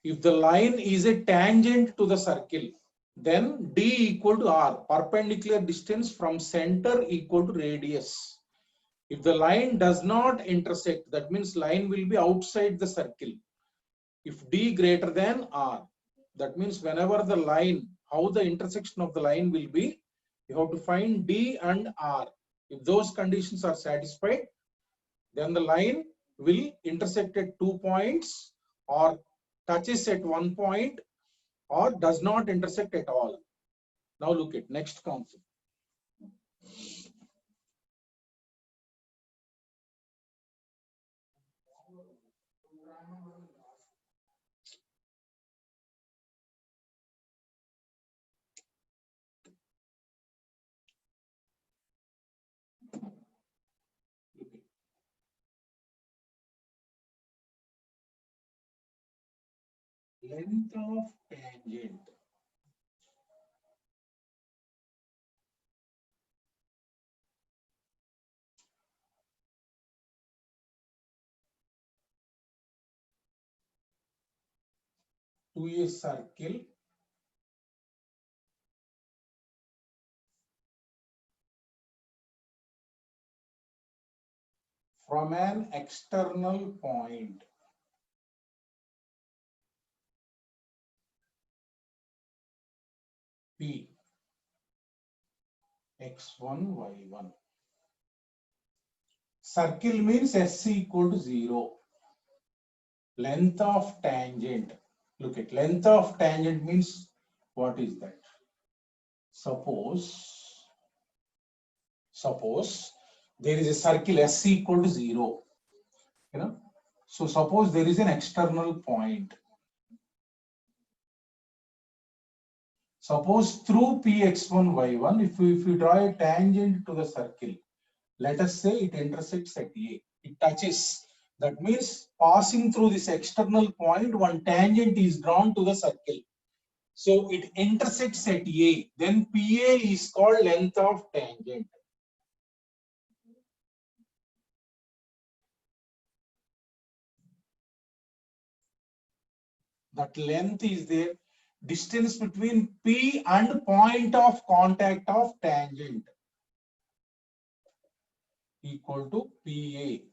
If the line is a tangent to the circle, then D equal to R, perpendicular distance from center equal to radius. If the line does not intersect, that means line will be outside the circle. If D greater than R, that means whenever the line, how the intersection of the line will be, you have to find D and R. If those conditions are satisfied, then the line will intersect at 2 points or touches at 1 point or does not intersect at all. Now look at next concept. Length of tangent. To a circle from an external point P, x1, y1. Circle means SC equal to 0. Length of tangent. Look at length of tangent means what is that? Suppose there is a circle SC equal to 0. You know, so suppose there is an external point. Suppose through Px1, y1, if we draw a tangent to the circle, let us say it intersects at A, it touches. That means passing through this external point, one tangent is drawn to the circle. So it intersects at A, then PA is called length of tangent. That length is there, distance between P and point of contact of tangent equal to PA.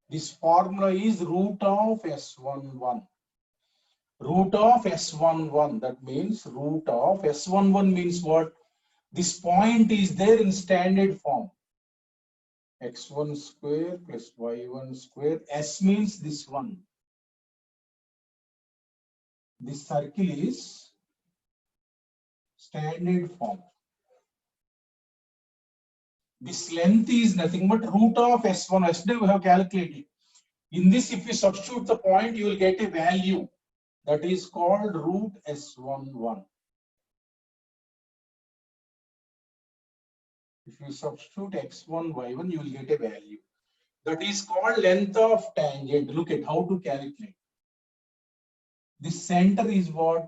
This formula is root of S11. Root of S11, that means root of S11 means what? This point is there in standard form. X1 square plus Y1 square. S means this one. This circle is standard form. This length is nothing but root of S1. Yesterday we have calculated. In this, if you substitute the point, you will get a value that is called root S11. If you substitute x1, y1, you will get a value. That is called length of tangent. Look at how to calculate. This center is what?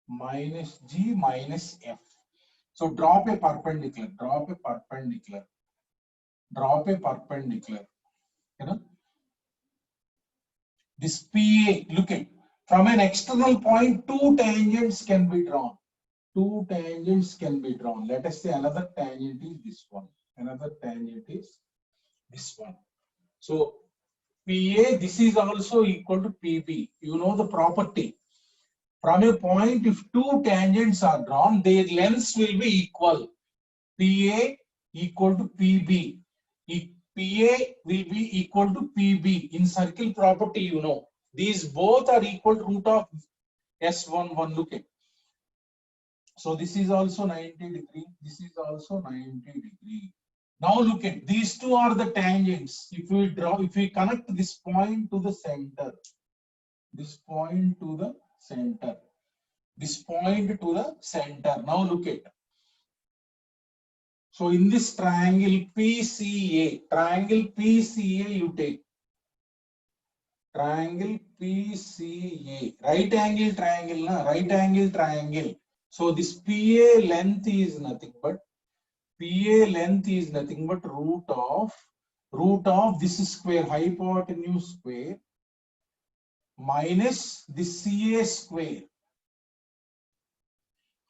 Minus G minus F. So drop a perpendicular, drop a perpendicular, drop a perpendicular. You know? This PA, look at, from an external point, two tangents can be drawn. Two tangents can be drawn. Let us say another tangent is this one. Another tangent is this one. So PA, this is also equal to PB. You know the property. From a point, if two tangents are drawn, their lengths will be equal. PA equal to PB. PA will be equal to PB. In circle property, you know, these both are equal to root of S11. Look at. So this is also 90 degree. This is also 90 degree. Now look at, these two are the tangents. If we connect this point to the center, this point to the center, this point to the center. Now look at. So in this triangle PCA, you take triangle PCA, right angle triangle, na? Right angle triangle. So this PA length is nothing but root of root of this square, hypotenuse square, minus this CA square.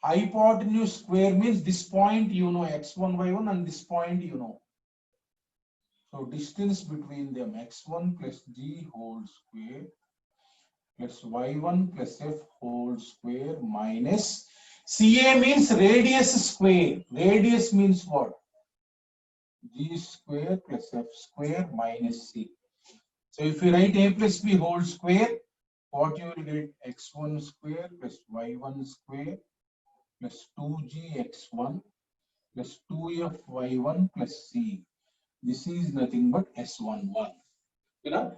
Hypotenuse square means this point you know, x1, y1, and this point you know. So distance between them, x1 plus g whole square plus y1 plus f whole square minus CA means radius square. Radius means what? G square plus f square minus c. So if you write a plus b whole square, what you will get? X1 square plus y1 square plus 2gx1 plus 2fy1 plus c. This is nothing but S11. You know.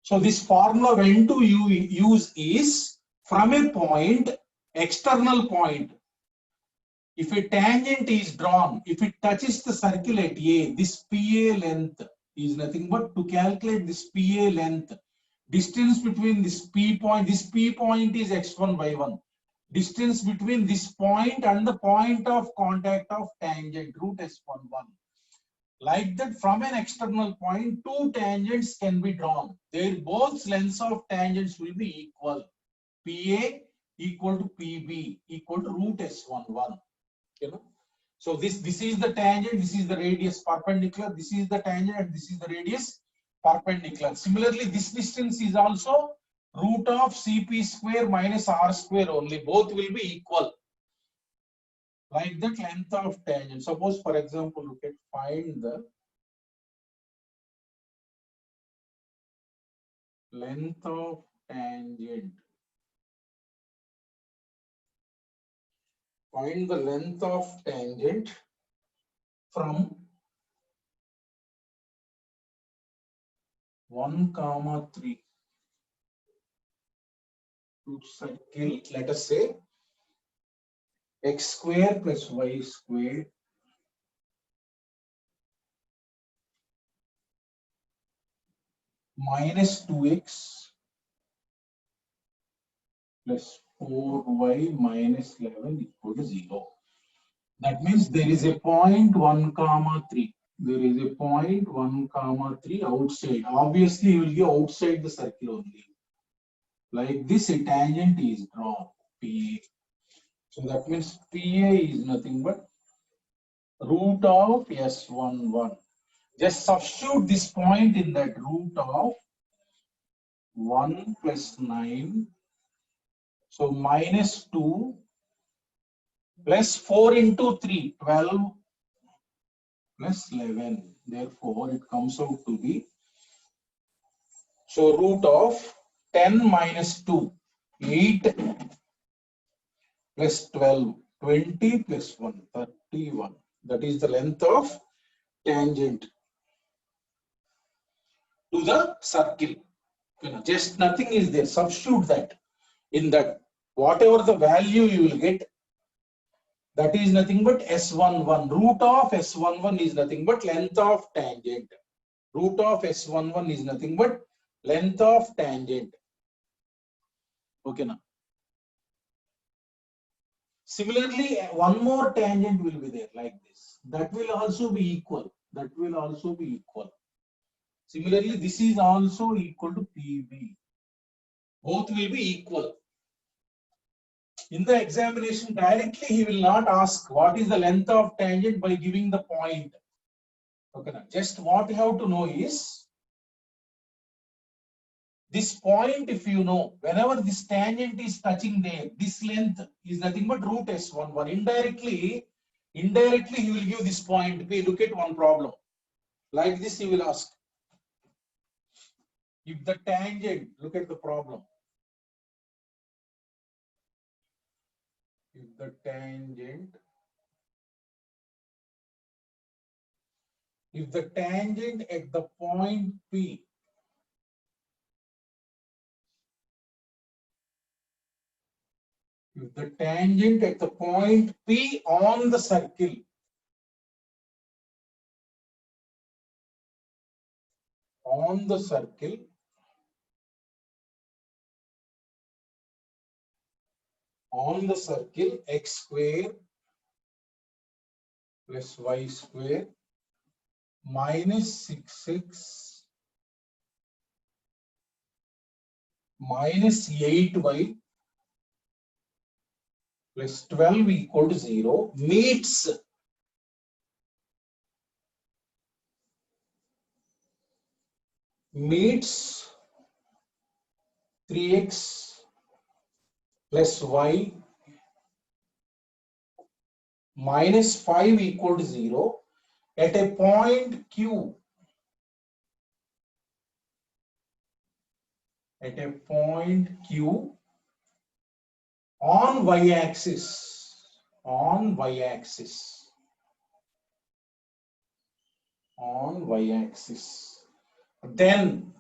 So this formula when to use is from a point, external point. If a tangent is drawn, if it touches the circle at A, this PA length is nothing but to calculate this PA length. Distance between this P point is x1, y1. Distance between this point and the point of contact of tangent, root S11. Like that, from an external point, two tangents can be drawn. Their both lengths of tangents will be equal. PA equal to PB equal to root S11. You know, so this is the tangent, this is the radius perpendicular, this is the tangent, and this is the radius perpendicular. Similarly, this distance is also root of CP square minus R square only. Both will be equal. Like that, length of tangent. Suppose, for example, look at find the length of tangent. Find the length of tangent from 1, 3 to circle, let us say x square plus y square minus 2x plus 4y minus 11 equal to 0. That means there is a point 1, 3. There is a point 1, 3 outside. Obviously, you will be outside the circle only. Like this, a tangent is drawn, PA. So that means PA is nothing but root of S11. Just substitute this point in that root of 1 plus 9. So minus 2 plus 4 into 3, 12 plus 11. Therefore, it comes out to be, so root of 10 minus 2, 8 plus 12, 20 plus 1, 31. That is the length of tangent to the circle. You know, just nothing is there. Substitute that in that. Whatever the value you will get, that is nothing but S11. Root of S11 is nothing but length of tangent. Root of S11 is nothing but length of tangent. Okay, now. Similarly, one more tangent will be there like this. That will also be equal. That will also be equal. Similarly, this is also equal to PB. Both will be equal. In the examination, directly he will not ask what is the length of tangent by giving the point. Okay, now just what you have to know is this point. If you know, whenever this tangent is touching there, this length is nothing but root S11. Indirectly he will give this point. We look at one problem like this. He will ask if the tangent. Look at the problem. If the tangent at the point P on the circle x square plus y square minus 6x minus 8y plus 12 equal to 0 meets 3x plus y minus 5 equal to 0 at a point Q. At a point Q on y-axis. On y-axis. On y-axis. Then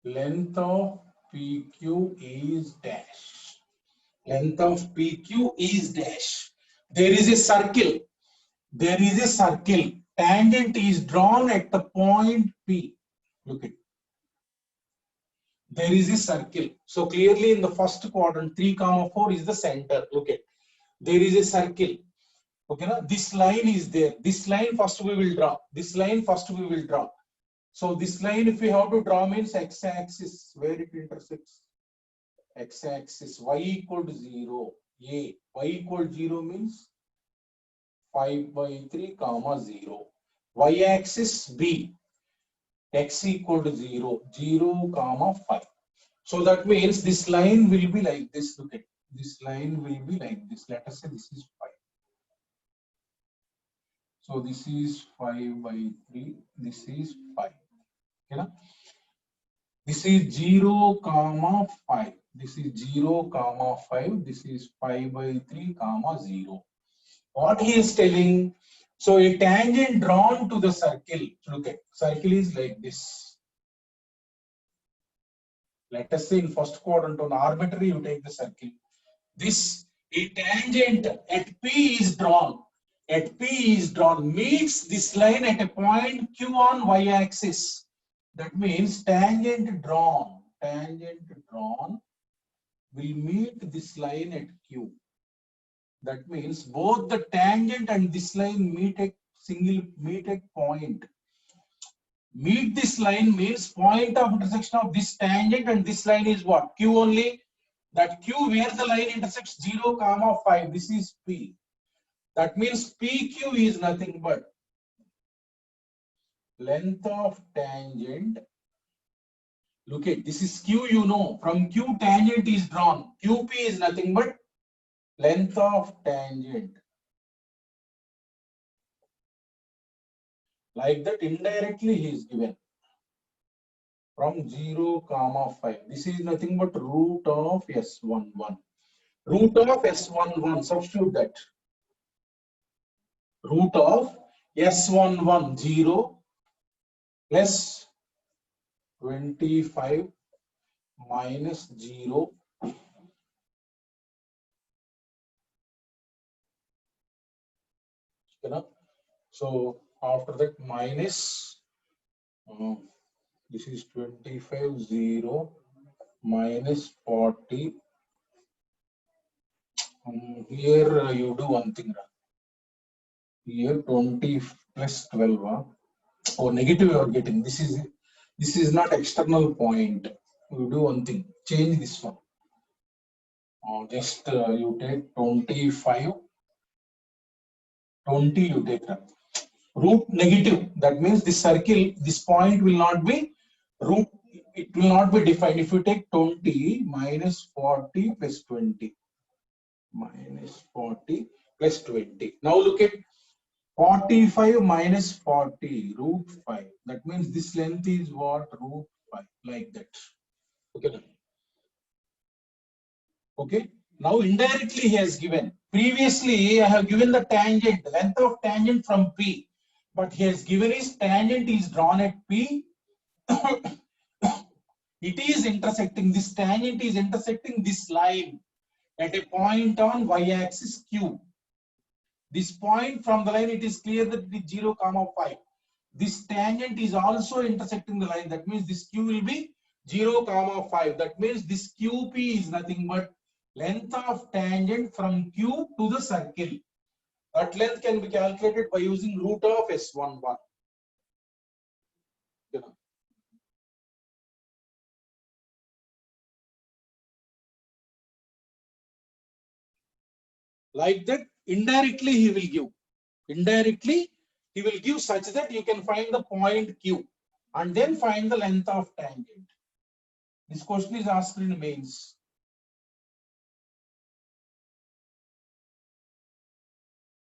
length of PQ is dash. Length of PQ is dash. There is a circle. There is a circle. Tangent is drawn at the point P. Look at it. There is a circle. So clearly in the first quadrant, 3, 4 is the center. Look at. There is a circle. Okay, now this line is there. This line first we will draw. This line first we will draw. So this line, if we have to draw, means x-axis, where it intersects. X-axis, y equal to 0. A. Y equal to 0 means 5/3, 0. Y-axis B. X equal to 0, 0, 5. So that means this line will be like this. Look at it. This line will be like this. Let us say this is 5. So this is 5/3. This is 5. Okay, na? This is 0, 5. This is 0, 5. This is 5/3, 0. What he is telling? So a tangent drawn to the circle. Look at, circle is like this. Let us say in first quadrant on arbitrary you take the circle. This a tangent at P is drawn. At P is drawn meets this line at a point Q on y-axis. That means tangent drawn will meet this line at Q. That means both the tangent and this line meet at point. Meet this line means point of intersection of this tangent and this line is what? Q only. That Q where the line intersects 0, 5. This is P. That means PQ is nothing but length of tangent. Look at, this is Q, you know. From Q tangent is drawn. QP is nothing but length of tangent. Like that, indirectly he is given. From 0, 5. This is nothing but root of S11. Root of S11, substitute that. Root of S11, 0 plus 25 minus 0. So after that minus, this is 25, 0 minus 40. Here you do one thing. Here 20 plus 12. Oh, negative you are getting. This is not external point. You do one thing. Change this one. Just you take 25. 20 you take that. Root negative. That means this circle, this point will not be root. It will not be defined. If you take 20 minus 40 plus 20. Minus 40 plus 20. Now look at 45 minus 40, root 5. That means this length is what? Root 5, like that. Okay. Okay. Now indirectly he has given. Previously I have given the tangent, length of tangent from P. But he has given his tangent is drawn at P. It is intersecting, this tangent is intersecting this line at a point on y-axis Q. This point from the line, it is clear that it is 0, 5. This tangent is also intersecting the line. That means this Q will be 0, 5. That means this QP is nothing but Length of tangent from Q to the circle. That length can be calculated by using root of S11. You know. Like that, indirectly he will give. Indirectly, he will give such that you can find the point Q and then find the length of tangent. This question is asked in mains.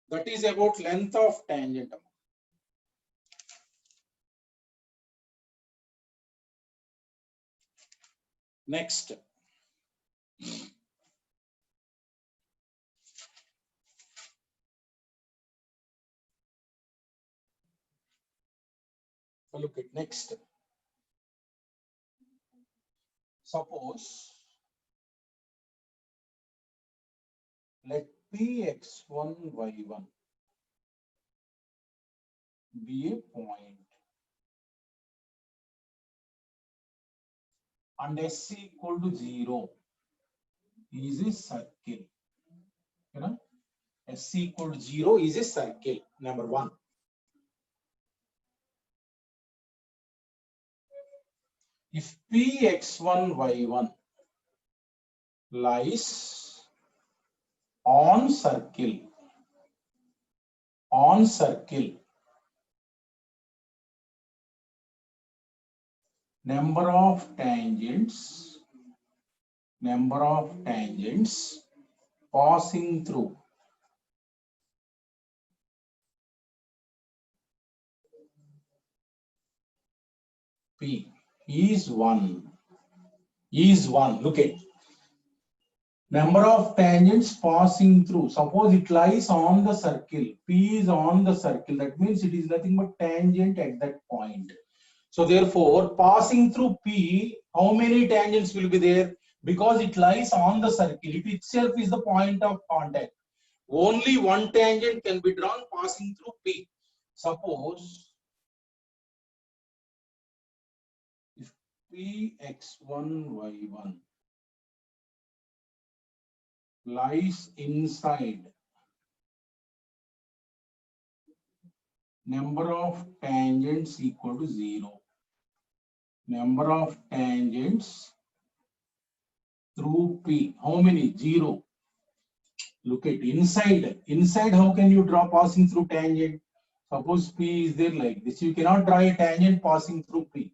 That is about length of tangent. Next. Look at next. Suppose let Px1 y1 be a point and S equal to 0 is a circle. You know, S equal to 0 is a circle. Number 1. If Px1 y1 lies on circle, number of tangents passing through P is 1. Look at number of tangents passing through. Suppose it lies on the circle. P is on the circle. That means it is nothing but tangent at that point. So therefore, passing through P, how many tangents will be there? Because it lies on the circle. It itself is the point of contact. Only one tangent can be drawn passing through P. Suppose if Px1 y1 lies inside number of tangents equal to 0. Number of tangents through P. How many? 0. Look at inside. Inside, how can you draw passing through tangent? Suppose P is there like this. You cannot draw a tangent passing through P.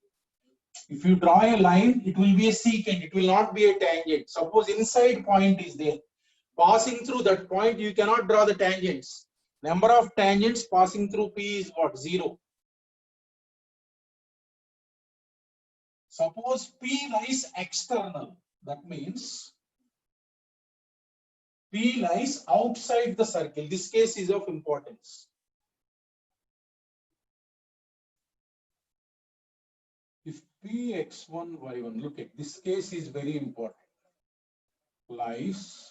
If you draw a line, it will be a secant. It will not be a tangent. Suppose inside point is there. Passing through that point, you cannot draw the tangents. Number of tangents passing through P is what? 0. Suppose P lies external. That means P lies outside the circle. This case is of importance. If Px1 y1, look at this case is very important. Lies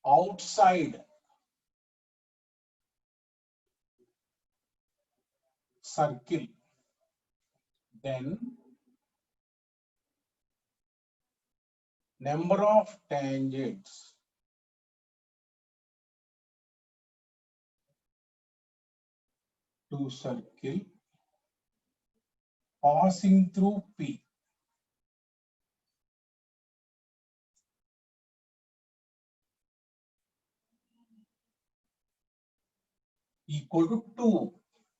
outside circle, then number of tangents to circle passing through P equal to 2.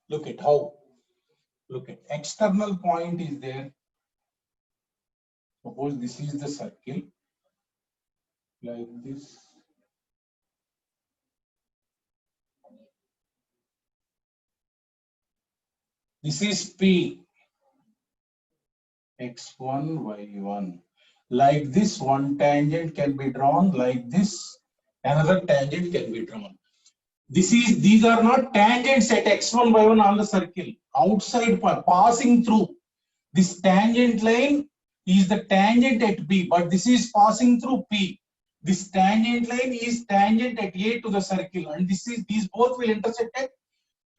Look at how. Look at external point is there. Suppose this is the circle like this. This is P x1 y1. Like this, one tangent can be drawn. Like this, another tangent can be drawn. These are not tangents at x1 y1 on the circle. Outside passing through. This tangent line is the tangent at B, but this is passing through P. This tangent line is tangent at A to the circle, and these both will intersect at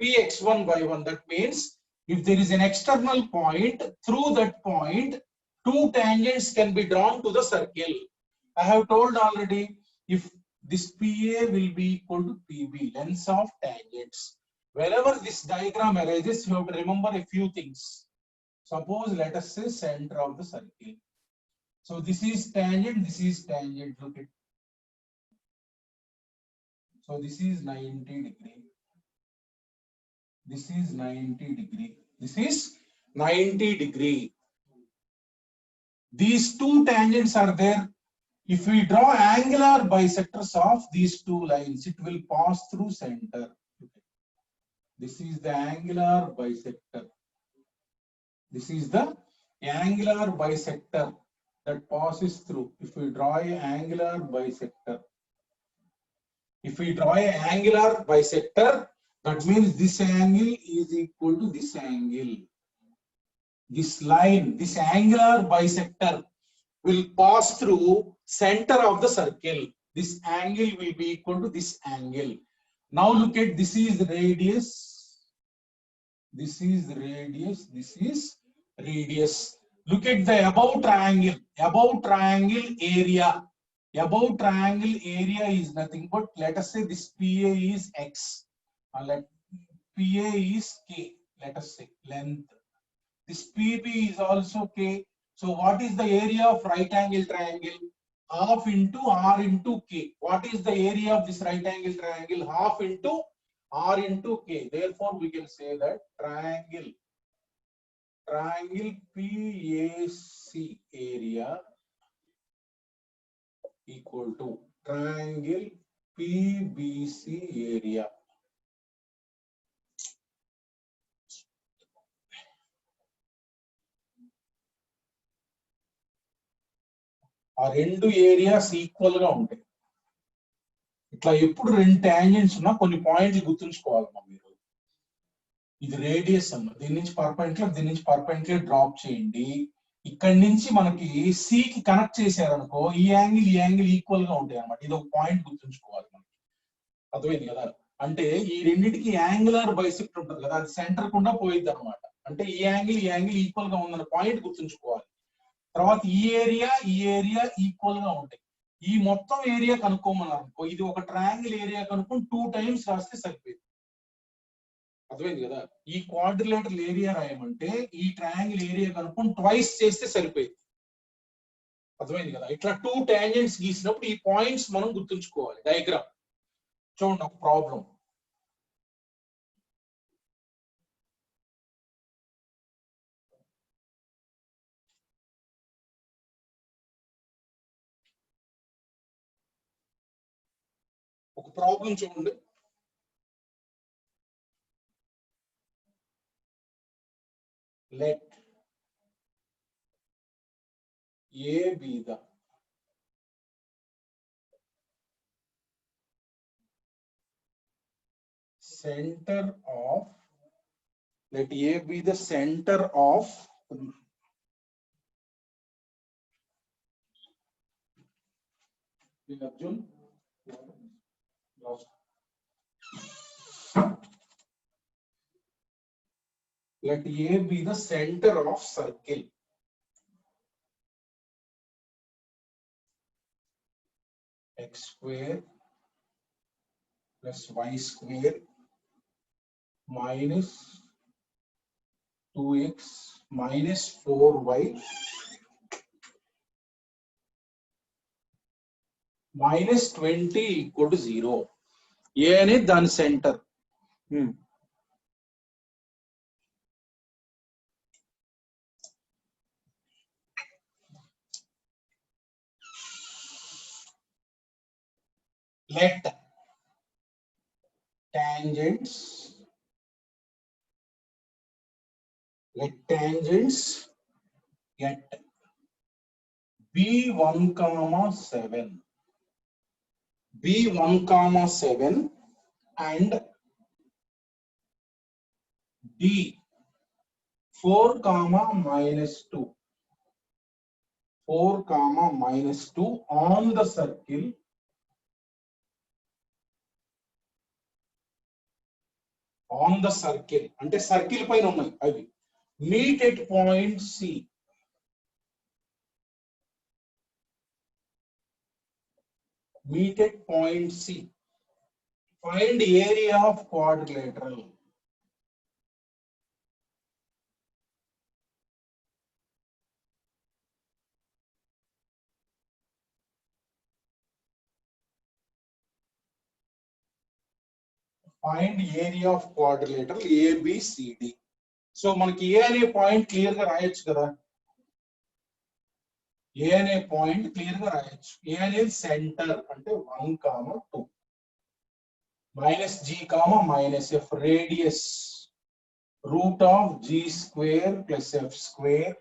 Px1 y1. That means if there is an external point, through that point two tangents can be drawn to the circle. I have told already, if this PA will be equal to PB, lengths of tangents. Whenever this diagram arises, you have to remember a few things. Suppose let us say center of the circle. So this is tangent, this is tangent. Look at. So this is 90 degree. This is 90 degree. This is 90 degree. These two tangents are there. If we draw angular bisectors of these two lines, it will pass through center. This is the angular bisector. This is the angular bisector that passes through. If we draw an angular bisector, that means this angle is equal to this angle. This line, this angular bisector will pass through center of the circle. This angle will be equal to this angle. Now look at, this is radius. This is radius. This is radius. Look at the above triangle. Above triangle area. Above triangle area is nothing but, let us say this PA is X. Let PA is K. Let us say length. This PB is also K. So what is the area of right angle triangle? Half into R into K. What is the area of this right angle triangle? Half into R into K. Therefore, we can say that triangle PAC area equal to triangle PBC area. ఆ రెండు areas equal గా ఉంటాయి. ఇట్లా ఎప్పుడు రెండు tangents ఉన్నా కొన్ని పాయింట్లు గుర్తుంచుకోవాలమ్మా మీరు. ఇది రేడియస్ అన్న, దీని నుంచి పర్పెండిక్యులర్ డ్రాప్ చేయండి. ఇక్కడి నుంచి మనకి సి కి కనెక్ట్ చేశారనుకో, ఈ యాంగిల్ ఈక్వల్ గా ఉంటాయి అన్నమాట. ఇది ఒక పాయింట్ గుర్తుంచుకోవాలి మనకి. అర్థమైంది కదా? అంటే ఈ రెండింటికి యాంగులర్ బైసెక్టర్ ఉంటుంది కదా, అది సెంటర్ కుండా పోయిద్ది అనమాట. అంటే ఈ యాంగిల్ ఈక్వల్ గా ఉందన్న పాయింట్ గుర్తుంచుకోవాలి. తర్వాత ఈ ఏరియా ఈక్వల్ గా ఉంటాయి. ఈ మొత్తం ఏరియా కనుక్కోమన్నారు అనుకో, ఇది ఒక ట్రయాంగిల్ ఏరియా కనుక్కొని 2 టైమ్స్ రాస్తే సరిపోయింది. అర్థమైంది కదా? ఈ క్వాడ్రిలేటరల్ ఏరియా రాయమంటే ఈ ట్రయాంగిల్ ఏరియా కనుక్కొని ట్వైస్ చేస్తే సరిపోయింది. అర్థమైంది కదా? ఇట్లా 2 టాంజెంట్స్ గీసినప్పుడు ఈ పాయింట్స్ మనం గుర్తుంచుకోవాలి. డయాగ్రామ్ చూడండి, ఒక ప్రాబ్లం. చూడండి. Let A be the center of, let A be the center of Arjun. Let A be the center of circle. X square plus y square minus 2x minus 4y minus 20 equal to 0. A అనేది దాని centre. Let tangents get B1,7 and D4,-2 on the circle అంటే circle పైన ఉన్నాయి అవి. Meet at point C. meet at point C. Find area of quadrilateral. Find area of quadrilateral ABCD. So మనకి ఏ అనే point clear గా రాయొచ్చు కదా. ఏ అనే పాయింట్ క్లియర్ గా రాయొచ్చు. ఏ అనేది సెంటర్ అంటే 1, 2 minus G, minus F radius root of G square plus F square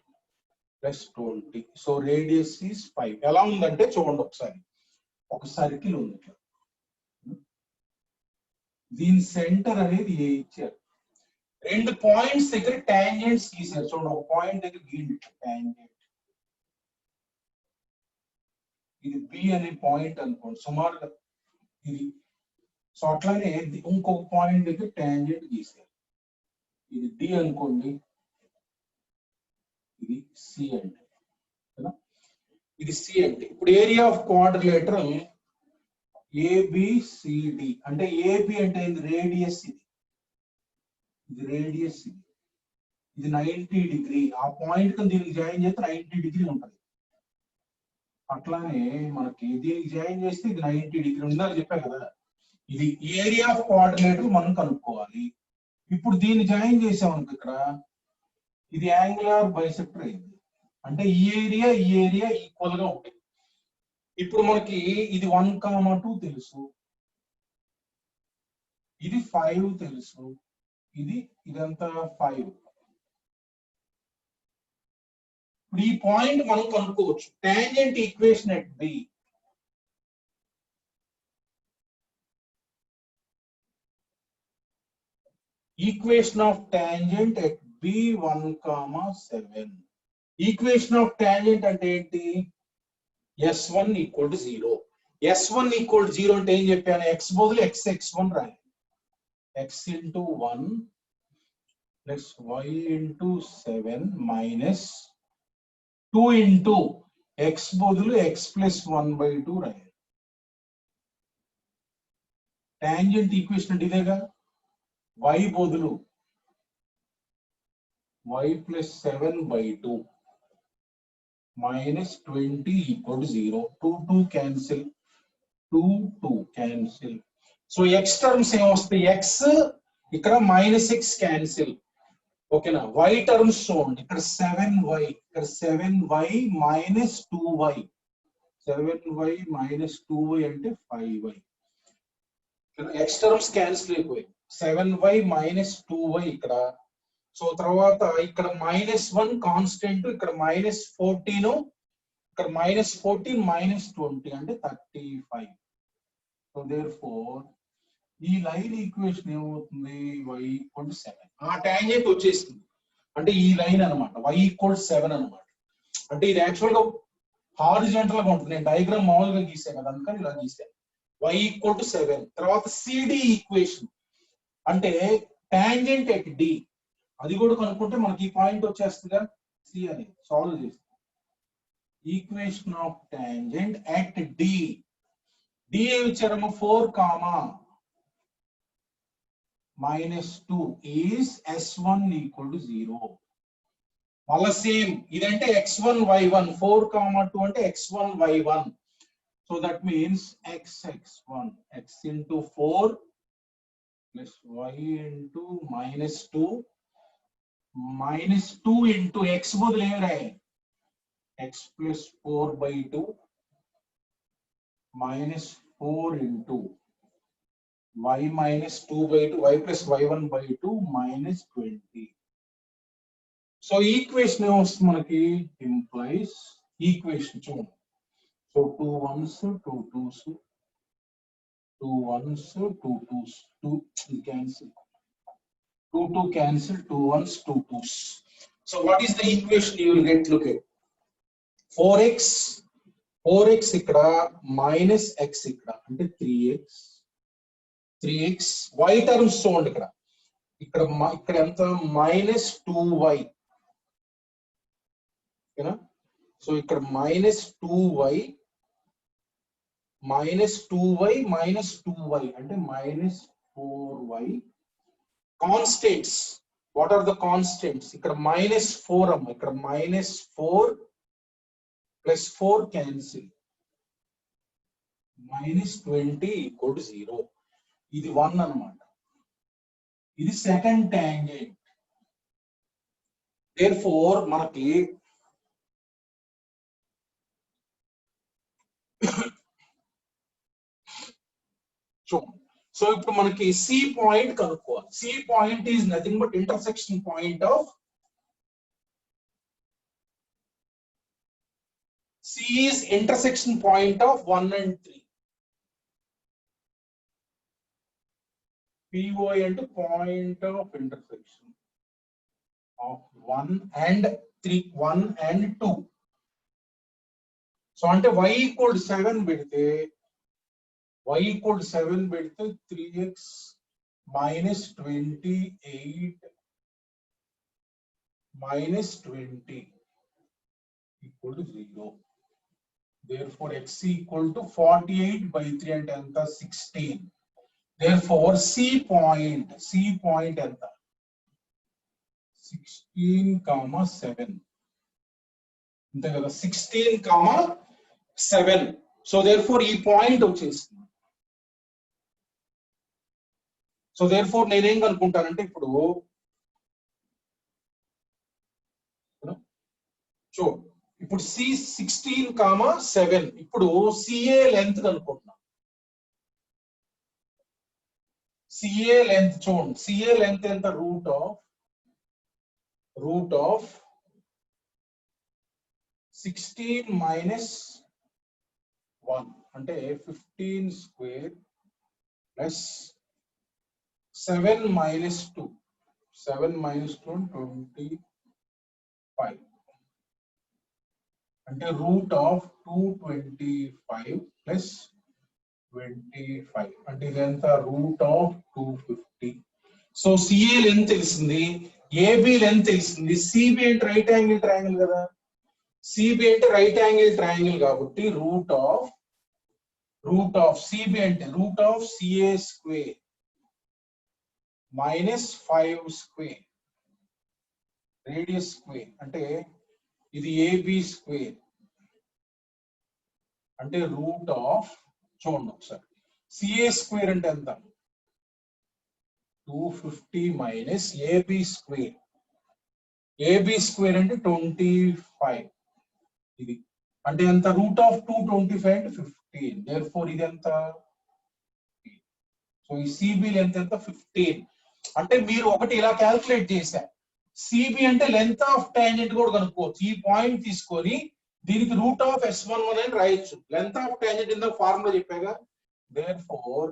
plus 20. So radius is 5. ఎలా ఉందంటే చూడండి ఒకసారి, ఒక సర్కిల్ ఉంది ఇట్లా. దీని సెంటర్ అనేది ఏ ఇచ్చారు. రెండు పాయింట్స్ దగ్గర టాంజెంట్స్ గీసారు. చూడండి, ఒక పాయింట్ దగ్గర గీయండి టాంజెంట్. ఇది బి అనే పాయింట్ అనుకోండి సుమారుగా ఇది. సో అట్లానే ఇంకొక పాయింట్ దగ్గర టాంజెంట్ గీసారు. ఇది డి అనుకోండి, ఇది సి అంటే కదా. ఇది సి అంటే ఇప్పుడు ఏరియా ఆఫ్ క్వాడ్రిలేటరల్ ఏబిసిడి అంటే ఏబి అంటే ఇది రేడియస్, ఇది రేడియస్, ఇది 90 డిగ్రీ. ఆ పాయింట్ కి దీనికి జాయిన్ చేస్తే 90 డిగ్రీ ఉంటుంది. అట్లానే మనకి దీనికి జాయిన్ చేస్తే ఇది 90 డిగ్రీ ఉందని చెప్పా కదా. ఇది ఏరియా ఆఫ్ క్వాడ్రిలేటరల్ మనం కనుక్కోవాలి. ఇప్పుడు దీన్ని జాయిన్ చేసామనుకో ఇక్కడ, ఇది యాంగులర్ బైసెక్టర్ అయింది. అంటే ఈ ఏరియా ఈక్వల్ గా ఉంటాయి. ఇప్పుడు మనకి ఇది 1, 2 తెలుసు, ఇది 5 తెలుసు, ఇదంతా 5. ఇప్పుడు ఈ పాయింట్ మనం కనుక్కోవచ్చు. Tangent equation at B. Equation of tangent at B 1, 7. Equation of tangent అంటే ఏంటి? S1 = 0. S1 = 0 అంటే ఏం చెప్పాను? x బదులు x1 రాయాలి. x × 1 plus y × 7 minus 2 × x బదులు x + 1/2 రాయాలి. టాంజెంట్ ఈక్వేషన్ అంటే ఇదేగా. y బదులు y + 7/2 minus 20 = 0. 2 cancel, 2 cancel. So x terms ఏమొస్తాయి? x ఇక్కడ -x క్యాన్సిల్. ఓకేనా? y టర్మ్స్ చూడండి, ఇక్కడ 7y, ఇక్కడ 7y minus 2y, 7y minus 2y అంటే 5y. x టర్మ్స్ క్యాన్సిల్ అయిపోయి 7y minus 2y ఇక్కడ. సో తర్వాత ఇక్కడ -1 కాన్స్టెంట్, ఇక్కడ -14, ఇక్కడ -14 -20 అంటే 35. సో దేర్ఫోర్ ఈ లైన్ ఈక్వేషన్ ఏమవుతుంది? y = 7. ఆ టాంజెంట్ వచ్చేస్తుంది అంటే ఈ లైన్ అన్నమాట. y = 7 అన్నమాట. అంటే ఇది యాక్చువల్ గా హారిజాంటల్ గా ఉంటుంది. నేను డయాగ్రామ్ మామూలుగా గీసాను కదా, అందుకని ఇలా గీసాను. y = 7. తర్వాత CD ఈక్వేషన్ అంటే టాంజెంట్ ఎట్ D, అది కూడా కనుక్కుంటే మనకి ఈ పాయింట్ వచ్చేస్తుందిగా. సి అని సాల్వ్ చేస్తాం. Equation of tangent at D. D ఏమి ఇచ్చారమ్మా? 4, -2 ఈజ్ S1 = 0. మళ్ళా సేమ్ ఇదంటే x1 y1, 4, 2 అంటే x1 y1. So that means x1 x × 4 plus y × -2 -2 × x బదులు ఏమి రాయాలి? x + 4/2 -4 × y -2/2, y + y1/2 -20. So equation ఏమొస్తుంది మనకి? ఇంప్లైస్ ఈక్వేషన్ చూడండి. So 2 1s 2 2s 2 1s 2 2s 2 cancel, 2 cancel, 2 1s 2 2s. So what is the equation you will get? Look at 4x ఇక్కడ minus x ఇక్కడ అంటే 3x y terms చూడండి. ఇక్కడ ఎంత? -2y. ఓకేనా? సో ఇక్కడ -2y minus 2y minus 2y అంటే minus 4y. Constants, what are the constants? ఇక్కడ minus 4 అమ్మ, ఇక్కడ minus 4 plus 4 cancel, minus 20 equal to 0. ఇది 1 అన్నమాట. ఇది సెకండ్ tangent. Therefore మనకి సో ఇప్పుడు మనకి సి పాయింట్ కనుక్కోవాలి. C point is nothing but intersection point of C is intersection point of 1 and 3. PO అంటే point of intersection of 1 and 3, 1 and 2. So అంటే y equal to 7 పెడితే y equal to 7 పెడితే 3x minus 28 minus 20 equal to 0. Therefore x equal to 48 by 3 అంటే ఎంత 16. Therefore C point ఎంత 16, 7 అంతే కదా, 16, 7. So therefore ఈ పాయింట్ వచ్చేసింది. సో therefore నేనేం కనుక్కుంటానంటే ఇప్పుడు ఇప్పుడు సి 16, 7 ఇప్పుడు సిఏ లెంత్ కనుక్కుంటున్నా. సిఏ లెంత్ చూడండి, సిఏ లెంత్ ఎంత, రూట్ ఆఫ్ 16 minus 1 అంటే 15 square plus 7 minus 2, 25 అంటే రూట్ ఆఫ్ 225 plus 25 అంటే ఇదంతా root of 250. So CA length తెలిసింది, ఏబి లెంత్ తెలిసింది, సిబి అంటే రైట్ యాంగిల్ ట్రయాంగిల్ కదా, సిబి అంటే రైట్ యాంగిల్ ట్రయాంగిల్ కాబట్టి రూట్ ఆఫ్ సిబి అంటే root of CA square minus 5 square radius square అంటే ఇది ఏబి స్క్వేర్ అంటే రూట్ ఆఫ్ చూడండి ఒకసారి సిఏ స్క్వేర్ అంటే ఎంత 250 మైనస్ ఏబి స్క్వేర్ అంటే 25 ఇది అంటే ఎంత రూట్ ఆఫ్ 225 అంటే 15. therefore ఇది ఎంత, సో ఈ సిబి లెంత్ ఎంత 15. అంటే మీరు ఒకటి ఇలా క్యాల్కులేట్ చేశారు, సిబి అంటే లెంత్ ఆఫ్ టాంజెంట్ కూడా కనుక్కోవచ్చు. ఈ పాయింట్ తీసుకొని దీనికి రూట్ ఆఫ్ S11 అని రాయొచ్చు. లెంత్ ఆఫ్ టాంజెంట్ ఇందాక ఫార్ములా చెప్పాగా. therefore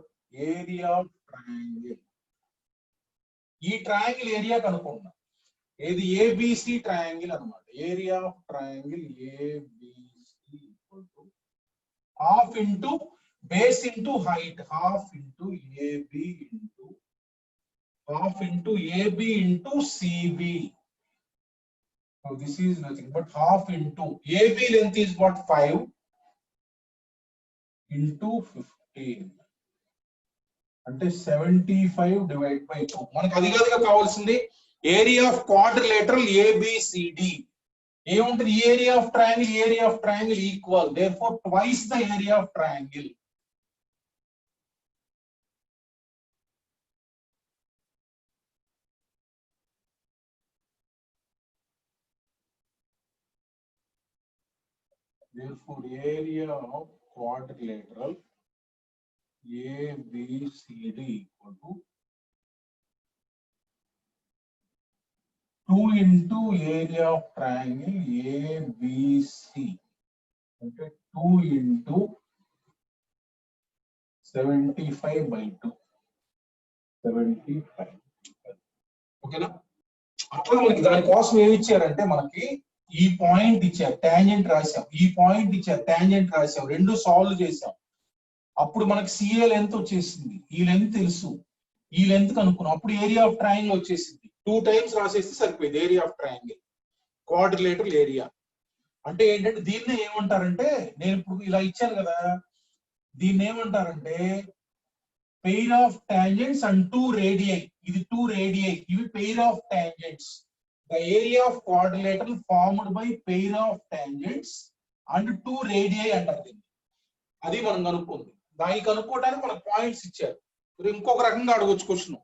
ఏరియా ఆఫ్ ట్రయాంగిల్, ఈ ట్రయాంగిల్ ఏరియా కనుక్కుంటున్నాం. ఏది ఏబిసి ట్రయాంగిల్ అన్నమాట. Area of triangle ABC equal to half into base into height, half into AB into CB. So this is nothing but half into AB length is what 5 into 15 అంటే 75 divided by 2. మనకు అదిగా కావాల్సింది area of quadrilateral A B C D. ఏముంటుంది area of triangle equal, therefore twice the area of triangle. Therefore area of quadrilateral ABCD equal to 2 into area of triangle ABC అంటే 2 into 75 by 2, 75. ఓకేనా? అట్లా మనకి దానికోసం ఏమి ఇచ్చారంటే మనకి ఈ పాయింట్ ఇచ్చారు, టాంజెంట్ రాసాం, ఈ పాయింట్ ఇచ్చారు, టాంజెంట్ రాసాం, రెండు సాల్వ్ చేసాం. అప్పుడు మనకి సిఏ లెంత్ వచ్చేసింది, ఈ లెంత్ తెలుసు, ఈ లెంత్ కనుక్కున్నాం. అప్పుడు ఏరియా ఆఫ్ ట్రయాంగిల్ వచ్చేసింది. 2 times రాసేస్తే సరిపోయింది area of triangle, quadrilateral area. అంటే ఏంటంటే దీన్నే ఏమంటారంటే, నేను ఇప్పుడు ఇలా ఇచ్చాను కదా, దీన్ని ఏమంటారంటే pair of tangents and two radii. ఇది టూ రేడియై, ఇవి pair of tangents. The area of quadrilateral formed by pair of tangents and two radii అంటారు దీన్ని. అది మనం కనుక్కుంది. దాన్ని కనుక్కోవడానికి మనకు పాయింట్స్ ఇచ్చారు. ఇంకొక రకంగా అడగొచ్చు క్వశ్చన్.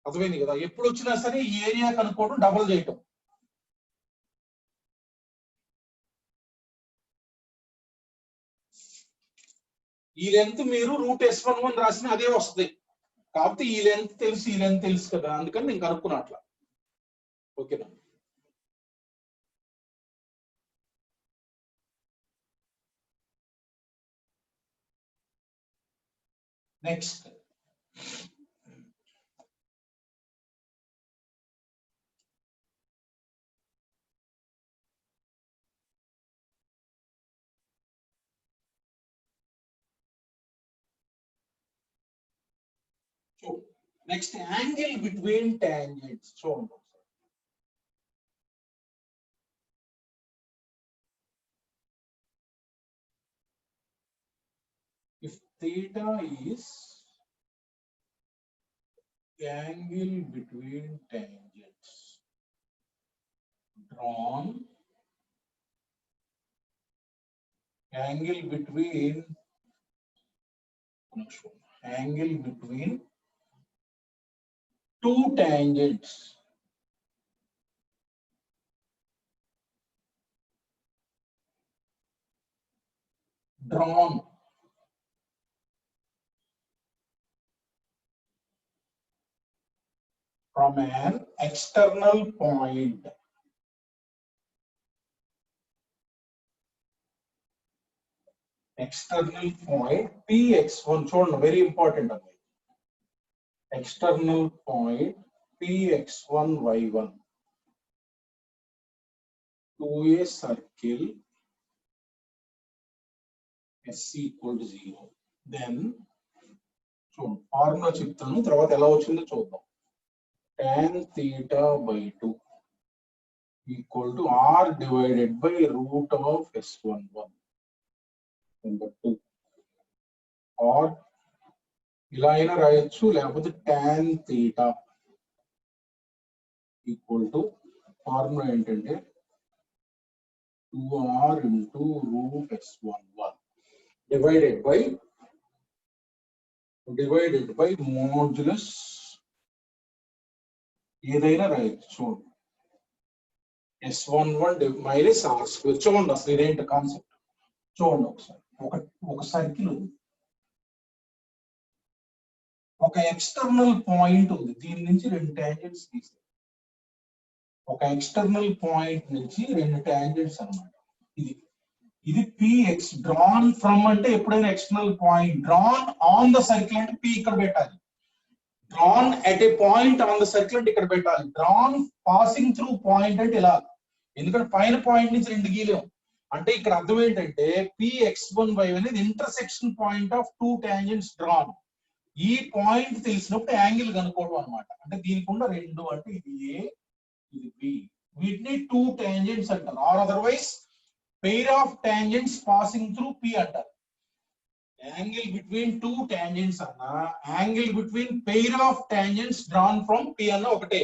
అర్థమైంది కదా? ఎప్పుడు వచ్చినా సరే ఈ ఏరియా కనుక్కోవడం డబుల్ చేయటం. ఈ లెంత్ మీరు √S11 రాసిన అదే వస్తుంది. కాబట్టి ఈ లెంత్ తెలుసు, ఈ లెంత్ తెలుసు కదా, అందుకని నేను కనుక్కున్నా అట్లా. ఓకేనా? Next next angle between tangents చూడండి. If theta is angle between tangents drawn, angle between two tangents drawn from an external point Px1. చూడండి, వెరీ ఇంపార్టెంట్ అది. external point Px1 y1 to a circle s equal to 0. Then చూడండి, formula చెప్తాను, తర్వాత ఎలా వచ్చిందో చూద్దాం. tan theta by 2 equal to r divided by √S11 number 2. or ఇలా అయినా రాయొచ్చు, లేకపోతే tan theta equal to formula ఏంటంటే 2r into √S11 divided by modulus ఏదైనా రాయొచ్చు. చూడండి, S11 మైనస్ r స్క్వేర్. చూడండి అసలు ఇదేంటి కాన్సెప్ట్ చూడండి ఒకసారి. ఒక సర్కిల్ ఉంది, ఒక ఎక్స్టర్నల్ పాయింట్ ఉంది, దీని నుంచి రెండు టాంజెంట్స్ తీసారు. ఒక ఎక్స్టర్నల్ పాయింట్ నుంచి రెండు టాంజెంట్స్ అన్నమాట. ఇది Px డ్రాన్ ఫ్రమ్ అంటే ఎప్పుడైనా external point drawn on the circle అంటే P ఇక్కడ పెట్టాలి. Drawn at a point on the circle అంటే ఇక్కడ పెట్టాలి. డ్రాన్ పాసింగ్ త్రూ పాయింట్ అంటే ఇలా, ఎందుకంటే పైన పాయింట్ నుంచి రెండు గీలేం. అంటే ఇక్కడ అర్థం ఏంటంటే Px1y అనేది intersection point of two tangents drawn. ఈ పాయింట్ తెలిసినప్పుడు యాంగిల్ కనుక్కోవడం అనమాట. అంటే దీనికి ఉన్న రెండు, అంటే ఇది ఏ ఇది బి, వీటిని టూ టాంజెంట్స్ అంటారు. Or otherwise pair of tangents passing through P అంటారు. యాంగిల్ బిట్వీన్ టూ టాంజెంట్స్ అన్న, angle between pair of tangents drawn from P అన్న ఒకటే.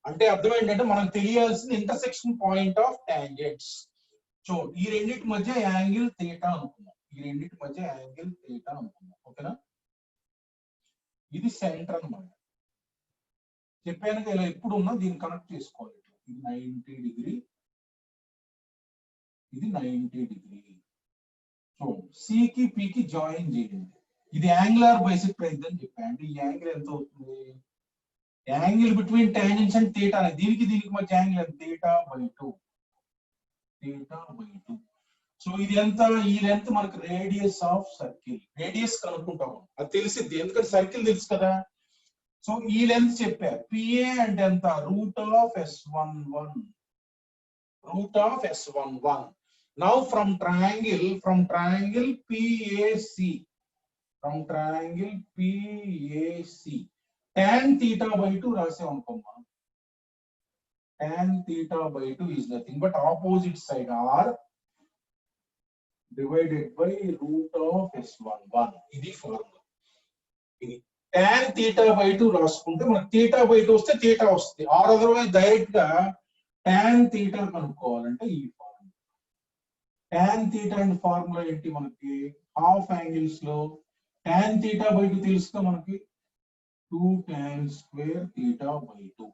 అంటే అర్థం ఏంటంటే మనకు తెలియాల్సింది ఇంటర్సెక్షన్ పాయింట్ ఆఫ్ టాంజెంట్స్. చూడండి, ఈ రెండింటి మధ్య యాంగిల్ థీటా అనుకుందాం. ఓకేనా? ఇది సెంటర్ అన్నమాట. చెప్పాను కదా, ఇలా ఎప్పుడు ఉన్నా దీన్ని కనెక్ట్ చేసుకోవాలి. ఇది 90 డిగ్రీ, ఇది 90 డిగ్రీ. చూడండి, సికి పికి జాయిన్ చేయండి. ఇది యాంగులర్ బైసెక్టర్ అని చెప్పాను. అంటే ఈ యాంగిల్ ఎంత అవుతుంది? Angle between tangents and theta, దీనికి మధ్య యాంగిల్ ఎంత? Theta by 2. సో ఇది ఎంత? ఈ లెంత్ మనకు రేడియస్ ఆఫ్ సర్కిల్. రేడియస్ కనుక్కుంటాము, అది తెలిసిద్ది, ఎందుకంటే సర్కిల్ తెలుసు కదా. సో ఈ లెంత్ చెప్పారు. పిఏ అంటే ఎంత? √S11. Now from triangle PAC, tan theta by 2 రాసాం అనుకోమ్మా. tan theta by 2 is nothing but opposite side, or divided by root of S11. ఇది ఫార్ములా. ఇది tan θ/2 రాసుకుంటే మనకు θ/2 వస్తే θ వస్తుంది. ఆర్ అదర్వైజ్ డైరెక్ట్ గా tan θ కనుక్కోవాలంటే ఈ ఫార్ములా. tan θ అండ్ ఫార్ములా ఏంటి మనకి? హాఫ్ యాంగిల్స్ లో tan θ/2 తెలుసుగా మనకి 2 tan square θ/2.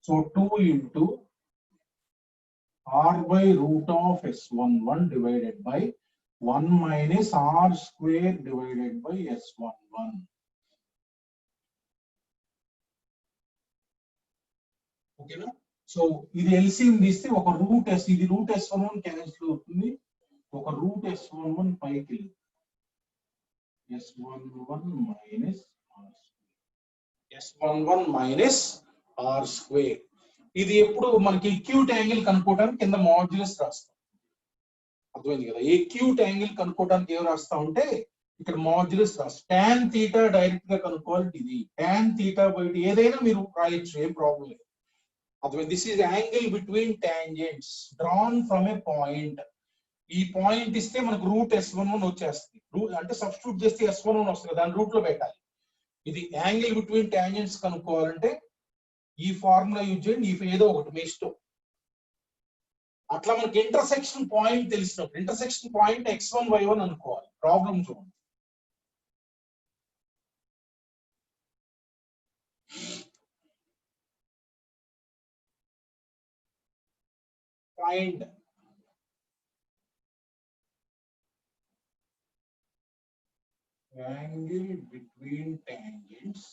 So 2 into r by root of S11 divided by 1 minus r square divided by S11. ఓకేనా? సో ఇది ఎల్సిఎం తీస్తే ఒక రూట్ ఎస్, ఇది రూట్ S11 క్యాన్సిల్ అవుతుంది, ఒక రూట్ S11 పైకి S11 minus S11 minus r square. ఇది ఎప్పుడు మనకి ఎక్యూట్ యాంగిల్ కనుక్కోవడానికి కింద మాడ్యులస్ రాస్తాం. అర్థమైంది కదా? ఎక్యూట్ యాంగిల్ కనుక్కోవడానికి ఏం రాస్తా ఉంటే ఇక్కడ మాడ్యులస్ రాస్తాం. tan θ డైరెక్ట్ గా కనుక్కోవాలి. ఇది tan θ/2 ఏదైనా మీరు రాయొచ్చు, ఏం ప్రాబ్లం లేదు. అర్థమైంది? This is angle between tangents drawn from A point. ఈ పాయింట్ ఇస్తే మనకు రూట్ S11 వచ్చేస్తుంది. అంటే సబ్స్టిట్యూట్ చేస్తే S11 వస్తుంది, దాని రూట్ లో పెట్టాలి. ఇది యాంగిల్ బిట్వీన్ టాంజెంట్స్ కనుక్కోవాలంటే ఈ ఫార్ములా యూజ్ చేయండి. ఈ ఏదో ఒకటి మీ ఇష్టం. అట్లా మనకి ఇంటర్సెక్షన్ పాయింట్ తెలిసినప్పుడు ఇంటర్సెక్షన్ పాయింట్ x1 y1 అనుకోవాలి. ప్రాబ్లం చూడండి. Find angle between tangents.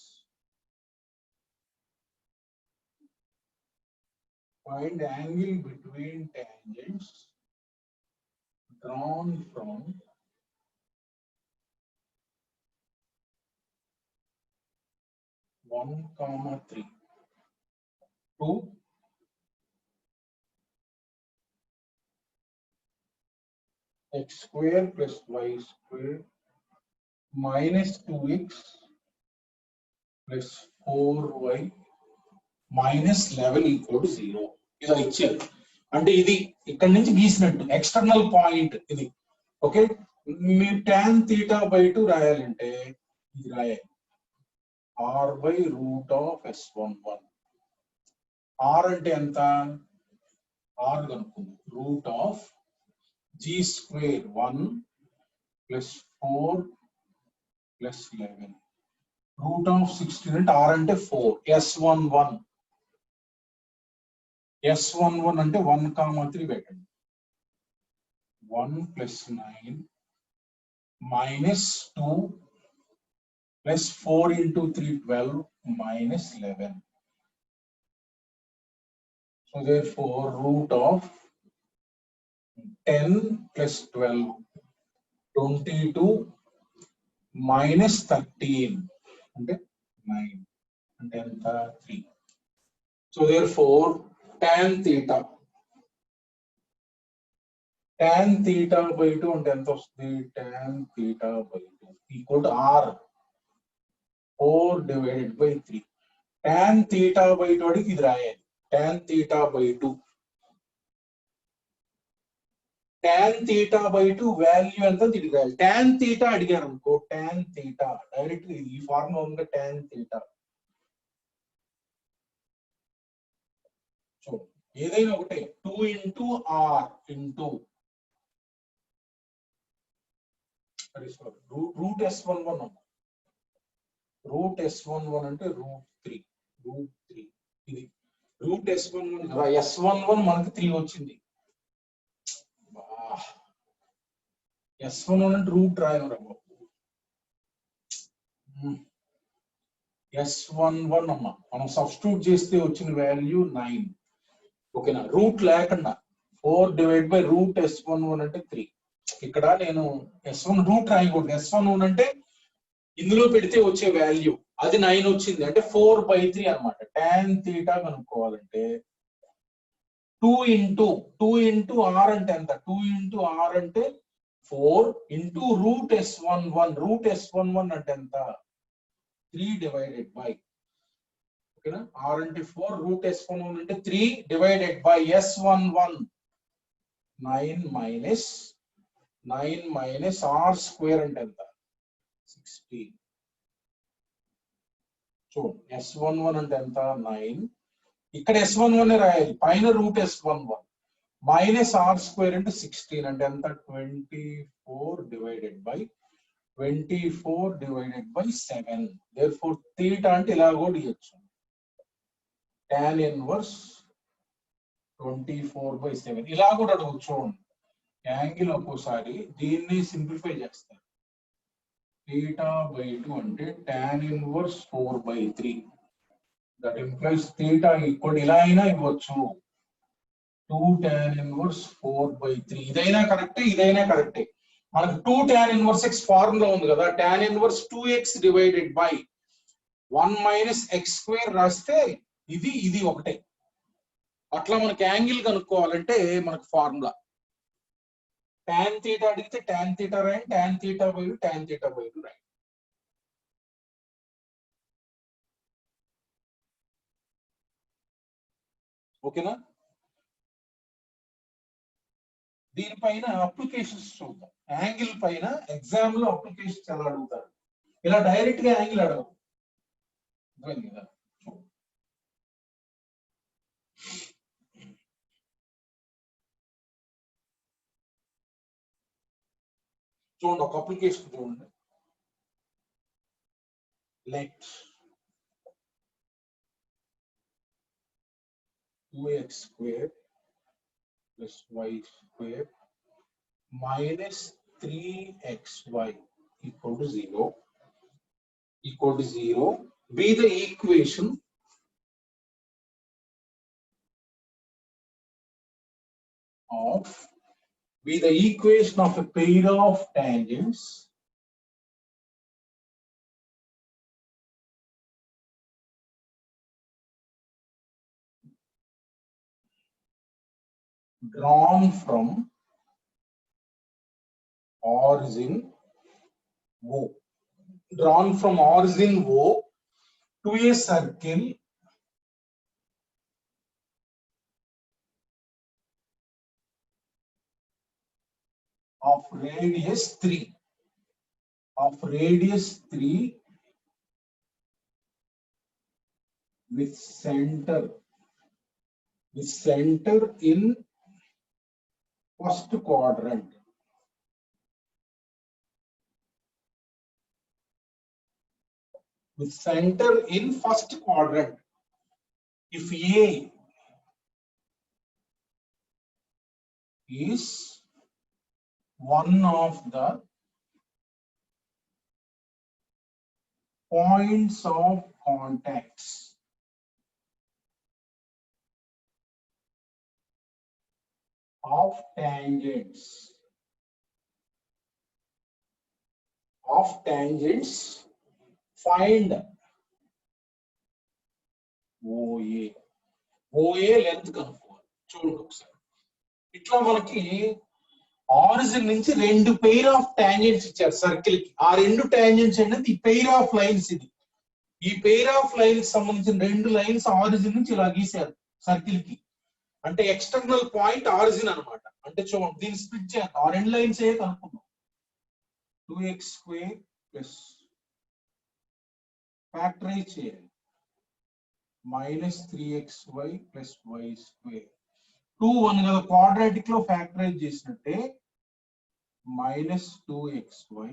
Find angle between tangents drawn from one comma 3 to x square plus y square minus 2x plus 4y minus 11 equal to 0. ఇది ఇచ్చారు. అంటే ఇది ఇక్కడ నుంచి గీసినట్టు external point ఇది. Okay, మీ tan θ/2 రాయాలంటే ఇది రాయాలి r by root of S11. r అంటే ఎంత? r కనుక్కుందాం. Root of g square 1 plus 4 plus 11. Root of 16 అంటే r అంటే 4. S11 అంటే 1 comma 3 పెట్టండి. 1 plus 9 minus 2 plus 4 into 3 12 minus 11. So therefore root of 10 plus 12 22 minus 13 అంటే 9 అంటే ఎంత? 3. So therefore tan θ/2 అంటే ఎంత వస్తుంది? tan θ/2 equal to r 4 divided by 3. tan θ/2 అడిగి ఇది రాయాలి. tan θ/2 వాల్యూ ఎంత? ఇది రాయాలి. tan θ అడిగారు అనుకో, tan θ డైరెక్ట్ ఈ ఫార్ములా ఉంది. tan θ సో ఏదైనా ఒకటే 2 into r into root S11. Root S11 అంటే రూట్ 3. ఇది రూట్ S11 మనకి 3 వచ్చింది. S11 అంటే రూట్ రాయను. S11 అమ్మా మనం సబ్స్టిట్యూట్ చేస్తే వచ్చిన వాల్యూ 9. ఓకేనా? రూట్ లేకుండా 4 డివైడ్ బై రూట్ S11 అంటే 3. ఇక్కడ నేను S1 రూట్ రాయకూడదు. S11 అంటే ఇందులో పెడితే వచ్చే వాల్యూ అది 9 వచ్చింది అంటే 4/3 అన్నమాట. tan θ కనుక్కోవాలంటే 2 into r అంటే ఎంత? 2 into r అంటే 4 into root S11. Root S11 అంటే ఎంత? 3 divided by, ఓకేనా? r అంటే 4, రూట్ S11 అంటే 3 divided by S11 9 minus 9 minus r square అంటే ఎంత 16. చూడండి s11 అంటే ఎంత 9. ఇక్కడ s11 రాయాలి, పైన route s11 minus r square అంటే 16 అంటే ఎంత 24 డివైడెడ్ బై 7. therefore theta అంటే ఇలా కూడా ఇవ్వచ్చు, tan inverse 24/7 ఇలా కూడా అడగచ్చు. చూడండి యాంగిల్ ఒక్కోసారి దీన్ని సింప్లిఫై చేస్తారు, theta by 2 అంటే tan inverse 4/3. That implies theta equal ఇలా అయినా ఇవ్వచ్చు 2 tan inverse 4/3. ఇదైనా కరెక్టే, ఇదైనా కరెక్టే. మనకు 2 tan inverse x ఫార్ములా ఉంది కదా, tan inverse 2x divided by 1 minus x square రాస్తే ఇది ఒకటే. అట్లా మనకి యాంగిల్ కనుక్కోవాలంటే మనకు ఫార్ములా tan theta అడిగితే tan theta రాయండి, tan theta by 2 tan theta by 2 రాయండి. ఓకేనా? దీనిపైన అప్లికేషన్స్ చూద్దాం. యాంగిల్ పైన ఎగ్జామ్ లో అప్లికేషన్స్ ఎలా అడుగుతారు, ఇలా డైరెక్ట్ గా యాంగిల్ అడగదు. చూడండి ఒక అప్లికేషన్ చూడండి. Let 2x square plus y square minus 3xy equal to 0 be the equation of a pair of tangents drawn from origin O. Drawn from origin O to a circle of radius 3. With center in first quadrant. With center in first quadrant. If A is one of the points of contacts of tangents find OA length కనుక్కోవాలి. చూడండి ఒకసారి ఇట్లా మనకి origin నుంచి రెండు pair of tangents ఇచ్చారు circle కి. ఆ రెండు టాంజెంట్స్ అనేది ఈ పెయిర్ ఆఫ్ లైన్స్. ఈ పెయిర్ ఆఫ్ లైన్స్ సంబంధించిన రెండు లైన్స్ ఆరిజిన్ నుంచి ఇలా గీశారు సర్కిల్ కి. అంటే ఎక్స్టర్నల్ పాయింట్ ఆరిజిన్ అన్నమాట. అంటే చూడండి దీన్ని స్ప్లిట్ చేద్దాం, ఆ రెండు లైన్స్ ఏ కనుక్కుందాం. 2x square plus ఫ్యాక్టరైజ్ చేయాలి minus 3xy plus y square. 2 1 కదా, క్వాడ్రాటిక్ లో ఫ్యాక్టరైజ్ చేసినట్టే minus 2xy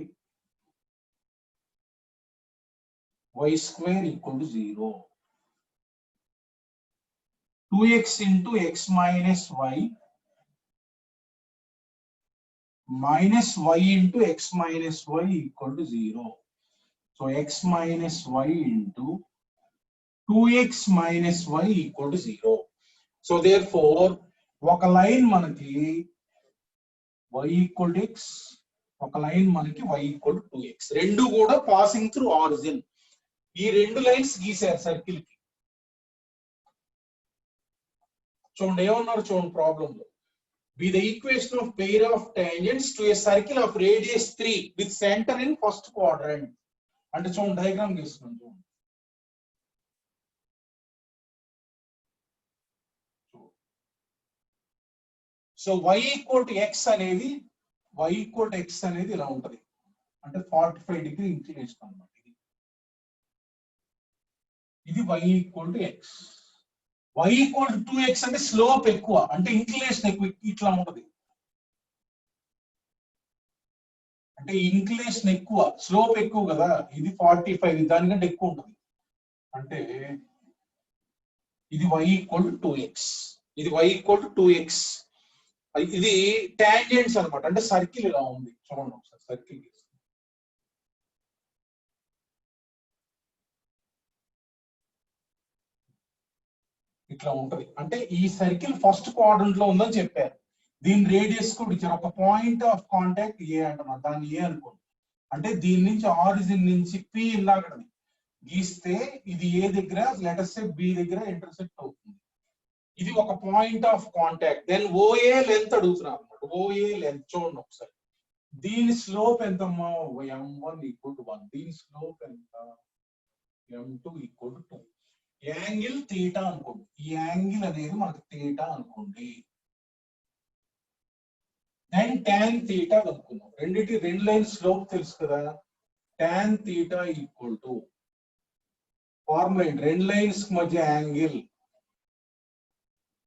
y square equal to 0. 2x into x minus y minus y into x minus y equal to 0. So x minus y into 2x minus y equal to 0. So therefore ఒక line మనకి y equal to x, ఒక line మనకి y equal to 2x. రెండు కూడా passing through origin. ఈ రెండు lines గీసారు circle కి. చూడండి ఏమన్నారు చూడండి ప్రాబ్లం లో. Be the equation of pair of tangents to a circle of radius 3 with center in first quadrant. అంటే చూడండి డయాగ్రామ్ గీస్తున్నాం చూడండి. So y equal to x అనేది y ఈక్వల్ టు x అనేది ఇలా ఉంటది, అంటే 45 డిగ్రీ ఇంక్లినేషన్ అన్నమాట. ఇది y equal to x. y equal to 2x అంటే స్లోప్ ఎక్కువ, అంటే ఇంక్లినేషన్ ఎక్కువ, ఇట్లా ఉంటది. అంటే ఇంక్లినేషన్ ఎక్కువ, స్లోప్ ఎక్కువ కదా, ఇది 45, దానికంటే ఎక్కువ ఉంటుంది. అంటే ఇది y ఈక్వల్ టు 2x, ఇది y ఈక్వల్ టు 2x. ఇది టాంజెంట్స్ అన్నమాట, అంటే సర్కిల్ ఇలా ఉంది చూడండి ఒకసారి. సర్కిల్ ఇట్లా ఉంటది, అంటే ఈ సర్కిల్ ఫస్ట్ క్వాడ్రంట్ లో ఉందని చెప్పారు. దీని రేడియస్ కూడా ఇచ్చారు, ఒక పాయింట్ ఆఫ్ కాంటాక్ట్ ఏ అంటున్నారు, దాన్ని ఏ అనుకోండి. అంటే దీని నుంచి ఆరిజిన్ నుంచి పి ఇలాగది గీస్తే ఇది ఏ దగ్గర, లెటర్ సే బి దగ్గర ఇంటర్సెక్ట్ అవుతుంది. ఇది ఒక point of contact. Then OA length అడుగుతున్నారు అనమాట. ఓఏ లెంత్ చూడండి ఒకసారి. దీని స్లోప్ ఎంతమ్మా, m1 ఈక్వల్ టు 1. దీని స్లోప్ ఎంత, m2 equal to 2. Angle theta అనుకోండి, ఈ యాంగిల్ అనేది మనకు తీటా అనుకోండి. అండ్ tan తీటా కనుక్కున్నాం. రెండు లైన్ స్లోప్ తెలుసు కదా, tan theta equal to formula, రెండు లైన్స్ మధ్య angle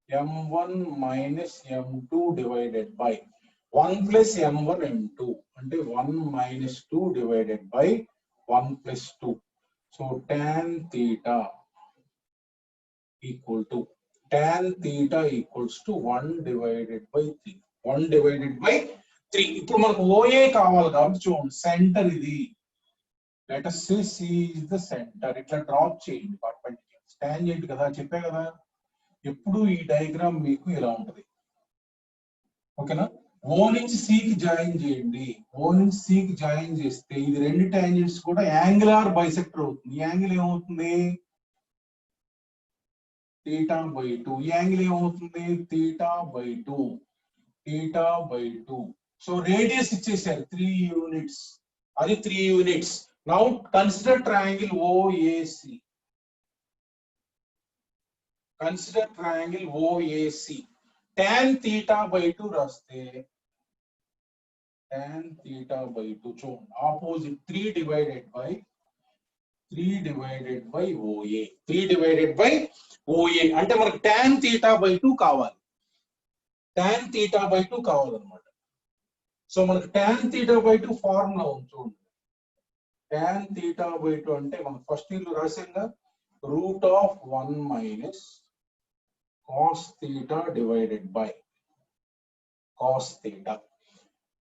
m1 minus m2 divided by 1 plus m1 m2, అంటే 1 minus 2 divided by 1 plus 2. So tan theta equal to tan theta equals to 1 divided by 3. 1 divided by 3. ఇప్పుడు మనకు OA కావాలి కాబట్టి చూడండి, centre ఇది. Let us say C is the center. ఇట్లా drop చేయండి perpendicular. Tangent కదా, చెప్పే కదా, ఎప్పుడు ఈ డయాగ్రామ్ మీకు ఇలా ఉంటది. ఓకేనా? O నుంచి C కి జాయిన్ చేయండి. O నుంచి C కి జాయిన్ చేస్తే ఇది రెండు టాంజెంట్స్ కూడా యాంగులర్ బైసెక్టర్ అవుతుంది. ఈ యాంగిల్ ఏమవుతుంది, theta by 2. ఈ యాంగిల్ ఏమవుతుంది, theta by 2. theta by 2. So radius ఇచ్చేసారు 3 యూనిట్స్, అది 3 units. Now consider triangle OAC. Consider triangle OAC. tan theta by 2 రాస్తే tan theta by 2 చూడండి, opposite 3 divided by OA. 3 divided by OA అంటే మనకు tan theta by 2 కావాలి. tan theta by 2 కావాలన్నమాట. So మనకు tan theta by 2 formula ఉంది చూడండి. tan theta by 2 అంటే మనం ఫస్ట్ ఇయర్ లో రాసాంగా, √1 minus cos theta divided by cos theta.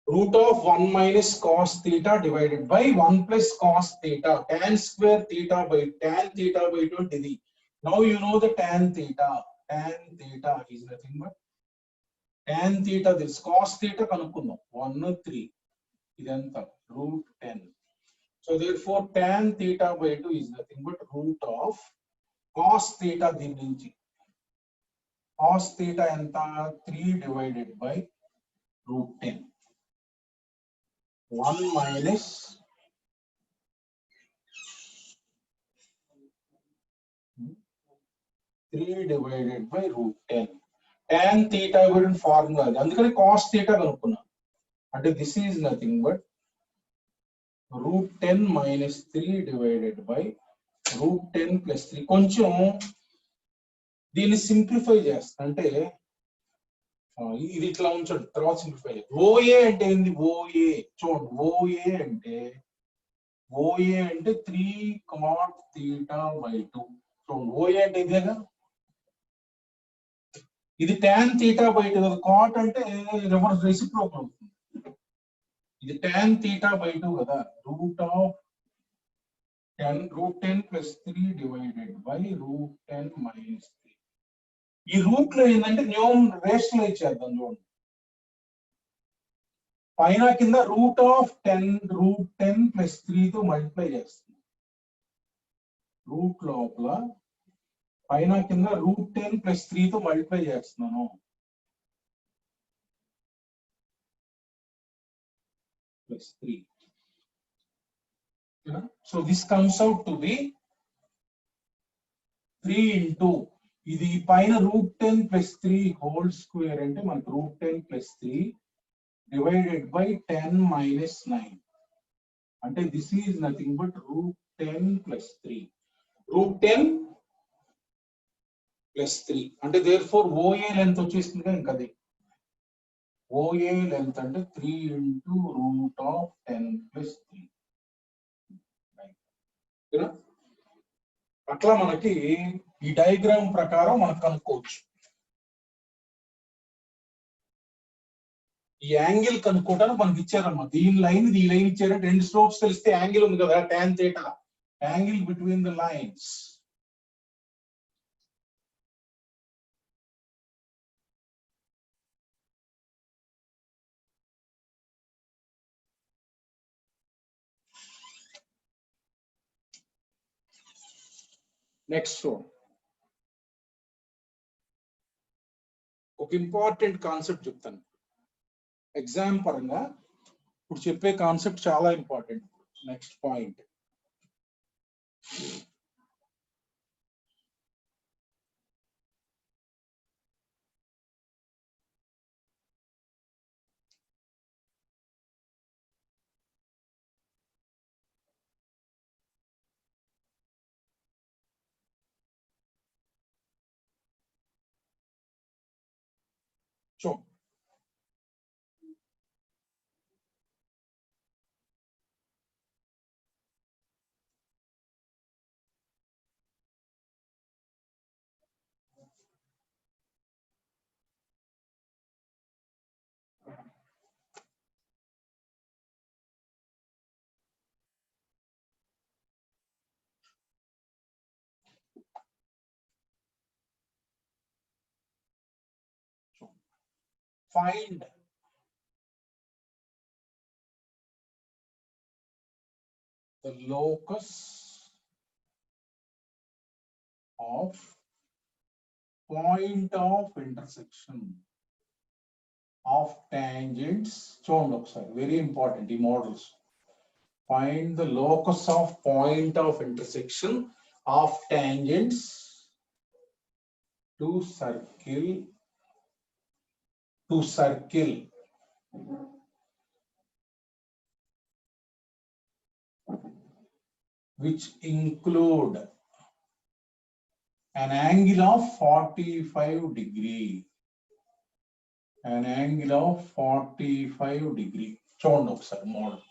√1 minus cos theta divided by 1 plus cos theta. Tan square theta by tan theta by 20. Now you know the tan theta. Tan theta is nothing but tan theta. This cos theta kanukkundam 1 3. Idantha √10. So therefore tan theta by 2 is nothing but root of cos theta. Din nunchi cos theta enta 3 divided by √10. 1 minus divided by √10. Tan theta గురించి formula అది, అందుకని cos theta కనుక్కున్నా. అంటే this is nothing but √10 minus 3 divided by √10 plus 3. కొంచెం దీన్ని simplify చేస్తా, అంటే ఇది ఇట్లా ఉంచండి, తర్వాత సింప్లిఫై. OA అంటే ఏంది, OA చూడండి. OA అంటే 3 cot theta by 2. చూడండి OA అంటే ఇదేగా, ఇది tan theta by 2 కదా. కాట్ అంటే రివర్స్ రెసిప్రోకల్ అవుతుంది. ఇది tan theta by 2 కదా. √10 plus 3 divided by √10 minus 3. ఈ రూట్ లో ఏంటంటే న్యూమ్ రేషనలైజ్ చేద్దాం చూడండి. పైన కింద √10 plus 3 తో మల్టిప్లై చేస్తుంది. రూట్ లోపల పైన కింద √10 plus 3 తో మల్టిప్లై చేస్తున్నాను. plus 3. So this comes out to be 3 into ఇది పైన √10 plus 3 హోల్ స్క్వేర్ అంటే మనకు √10 plus 3 divided by 10 minus 9. అంటే this is nothing but root 10 plus 3. Root 10 plus 3. అంటే therefore OA length వచ్చేసింది కదా ఇంకా అది. OA length అంటే 3 into root of 10 plus 3. అట్లా మనకి ఈ డయాగ్రామ్ ప్రకారం మనం కనుక్కోవచ్చు. ఈ యాంగిల్ కనుక్కోవడానికి మనకి ఇచ్చారమ్మా. దీని లైన్ ఈ లైన్ ఇచ్చారంటే రెండు స్లోప్స్ తెలిస్తే యాంగిల్ ఉంది కదా tan theta, angle between the lines. Next ఒక ఇంపార్టెంట్ కాన్సెప్ట్ చెప్తాను. ఎగ్జామ్ పరంగా ఇప్పుడు చెప్పే కాన్సెప్ట్ చాలా ఇంపార్టెంట్. నెక్స్ట్ పాయింట్, చూడండి. Find the locus of point of intersection of tangents. చూడండి ఒకసారి, వెరీ ఇంపార్టెంట్ ఈ models. Find the locus of point of intersection of tangents to circle which include an angle of 45 degree. An angle of 45 degree. చూడండి ఒకసారి model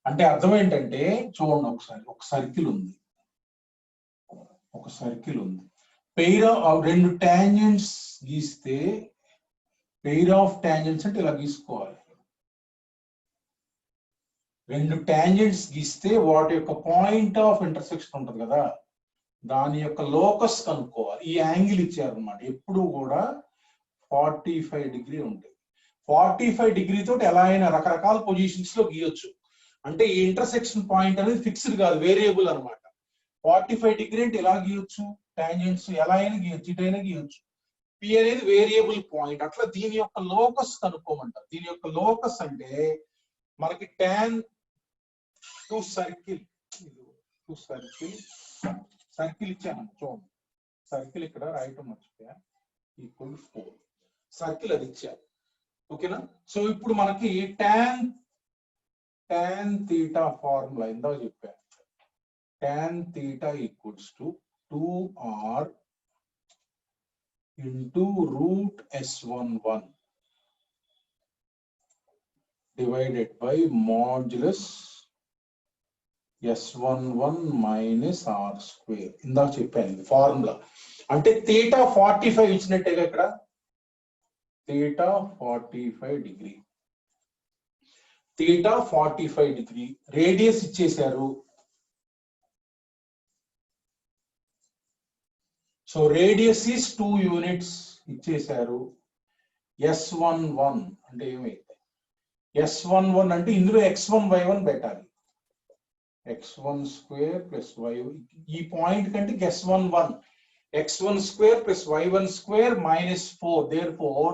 అంటే అర్థం ఏంటంటే, చూడండి ఒకసారి, ఒక సర్కిల్ ఉంది, పెయిర్ రెండు టాంజెంట్స్ గీస్తే, పెయిర్ ఆఫ్ టాంజెంట్స్ అంటే ఇలా గీసుకోవాలి. రెండు టాంజెంట్స్ గీస్తే వాటి యొక్క పాయింట్ ఆఫ్ ఇంటర్సెక్షన్ ఉంటుంది కదా, దాని యొక్క లోకస్ కనుక్కోవాలి. ఈ యాంగిల్ ఇచ్చారనమాట. ఎప్పుడు కూడా 45 డిగ్రీ ఉంటుంది. 45 డిగ్రీ తోటి ఎలా అయినా రకరకాల పొజిషన్స్ లో గీయొచ్చు. అంటే ఈ ఇంటర్సెక్షన్ పాయింట్ అనేది ఫిక్స్డ్ కాదు, వేరియబుల్ అనమాట. 45 డిగ్రీ అంటే ఎలా గీయొచ్చు, టాంజెంట్స్ ఎలా అయినా గీయొచ్చు, ఇటైనా గీయొచ్చు. పి అనేది వేరియబుల్ పాయింట్. అట్లా దీని యొక్క లోకస్ కనుక్కోమంటారు. దీని యొక్క లోకస్ అంటే మనకి tan టు సర్కిల్ ఇచ్చాను చూడండి. సర్కిల్ ఇక్కడ రాయటం మర్చిపోయా, ఈక్వల్ 4 సర్కిల్ అది ఇచ్చారు. ఓకేనా? సో ఇప్పుడు మనకి tan theta ఫార్ములా ఇందాక చెప్పాను. tan theta equals to 2r into root s11 divided by modulus s11 minus r square. ఇందాక చెప్పాను ఫార్ములా. అంటే theta 45 ఇచ్చినట్టేగా ఇక్కడ, theta 45 degree, theta 45 degree. Radius ఇచ్చేశారు. సో రేడియస్ ఈస్ 2 యూనిట్స్ ఇచ్చేశారు. s11 అంటే ఏమైతే, s11 అంటే ఇందులో x1 y1 పెట్టాలి. x1 స్క్వేర్ ప్లస్ y, ఈ పాయింట్ కంటే s11 x1 square plus y1 square minus 4. therefore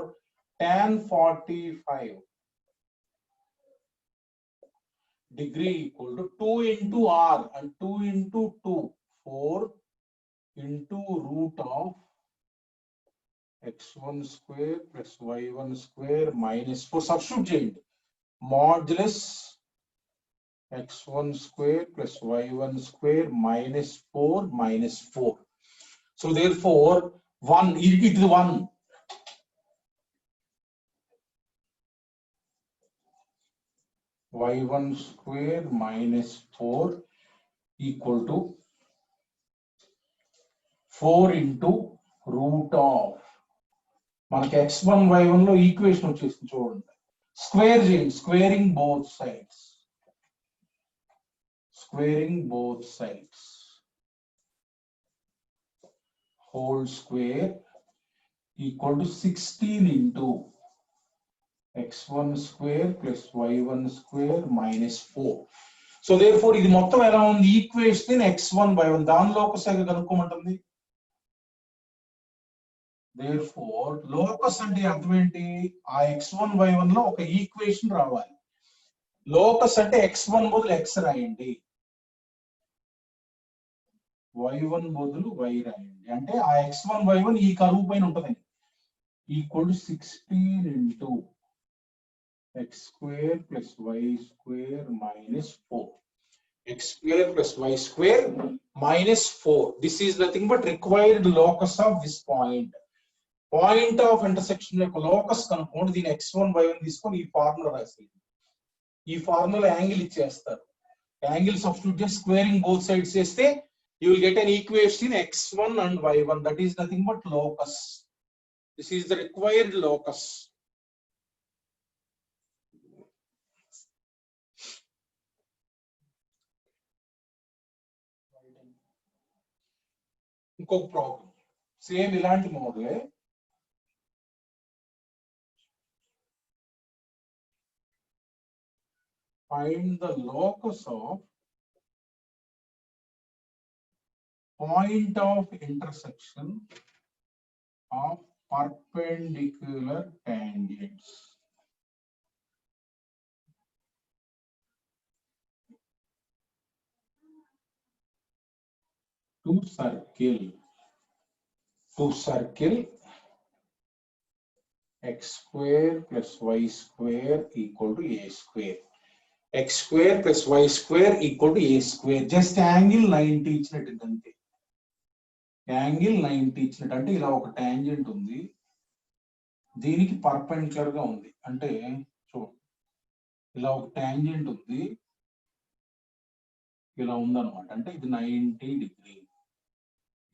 tan 45 degree equal to 2 into r and 2 into 2 4 into root of x1 square plus y1 square minus 4. substitute చేయండి. modulus x1 square plus y1 square minus 4 minus 4. So therefore 1, it is 1. y1 square minus 4 equal to 4 into root of మనకి x1 y1 లో equation వచ్చేసింది చూడండి. Square చేయండి, squaring both sides, squaring both sides, whole square equal to 16 into x1 square plus y1 square minus 4. So therefore ఇది మొత్తం ఎలా ఉంది, equation x1 y1 దానిలో ఒకసారి కనుక్కోమంటుంది. Therefore లోకస్ అంటే అర్థం ఏంటి, ఆ x1 y1 లో ఒక ఈక్వేషన్ రావాలి. లోకస్ అంటే x1 బదులు x రాయండి, y1 బదులు y రాయండి, అంటే ఆ x1 y1 ఈ కర్వ్ పైన ఉంటదండి. Equal to 16 into x square plus y square minus 4. X square plus y square minus 4. This is nothing but required locus of this point. Point of intersection యొక్క locus కనుక్కోండి. దీని x1 y1 తీసుకొని ఈ formula రాసేయండి. ఈ formula angle ఇచ్చేస్తారు. Angle substitute చేసి squaring both sides చేస్తే you will get an equation x1 and y1. That is nothing but locus. This is the required locus. ఇంకొక ప్రాబ్లం సేమ్ ఇలాంటి మోడలే. Find the locus of point of intersection of perpendicular tangents. To circle x square plus y square equal to a square. X square plus y square equal to a square. Just angle 90 ఇచ్చినట్టు అంతే. Angle 90 ఇచ్చినట్టు అంటే ఇలా ఒక tangent ఉంది, దీనికి perpendicular గా ఉంది. అంటే చూడండి, ఇలా ఒక టాంజెంట్ ఉంది, ఇలా ఉందన్నమాట. అంటే ఇది 90 డిగ్రీ,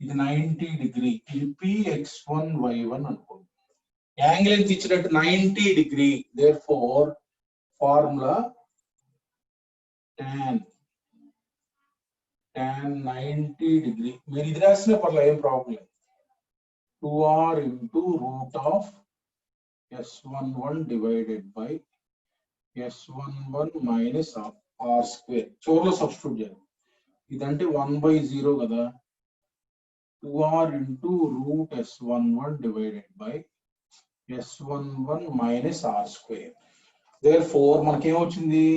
ఇది 90 డిగ్రీ, ఇది px1 y1 అనుకోండి. యాంగిల్ ఎంత ఇచ్చినట్టు 90 degree. Therefore formula tan 90 degree. మీరు ఇది రాసిన పర్లే, ఏం ప్రాబ్లం లేదు. 2r into root of s11 divided by s11 minus r square. చివరిలో సబ్స్టిట్యూట్ చేయాలి. ఇదంటే 1/0 కదా, 2r into root s11 divided by s11 minus r square. Therefore మనకి ఏమొచ్చింది,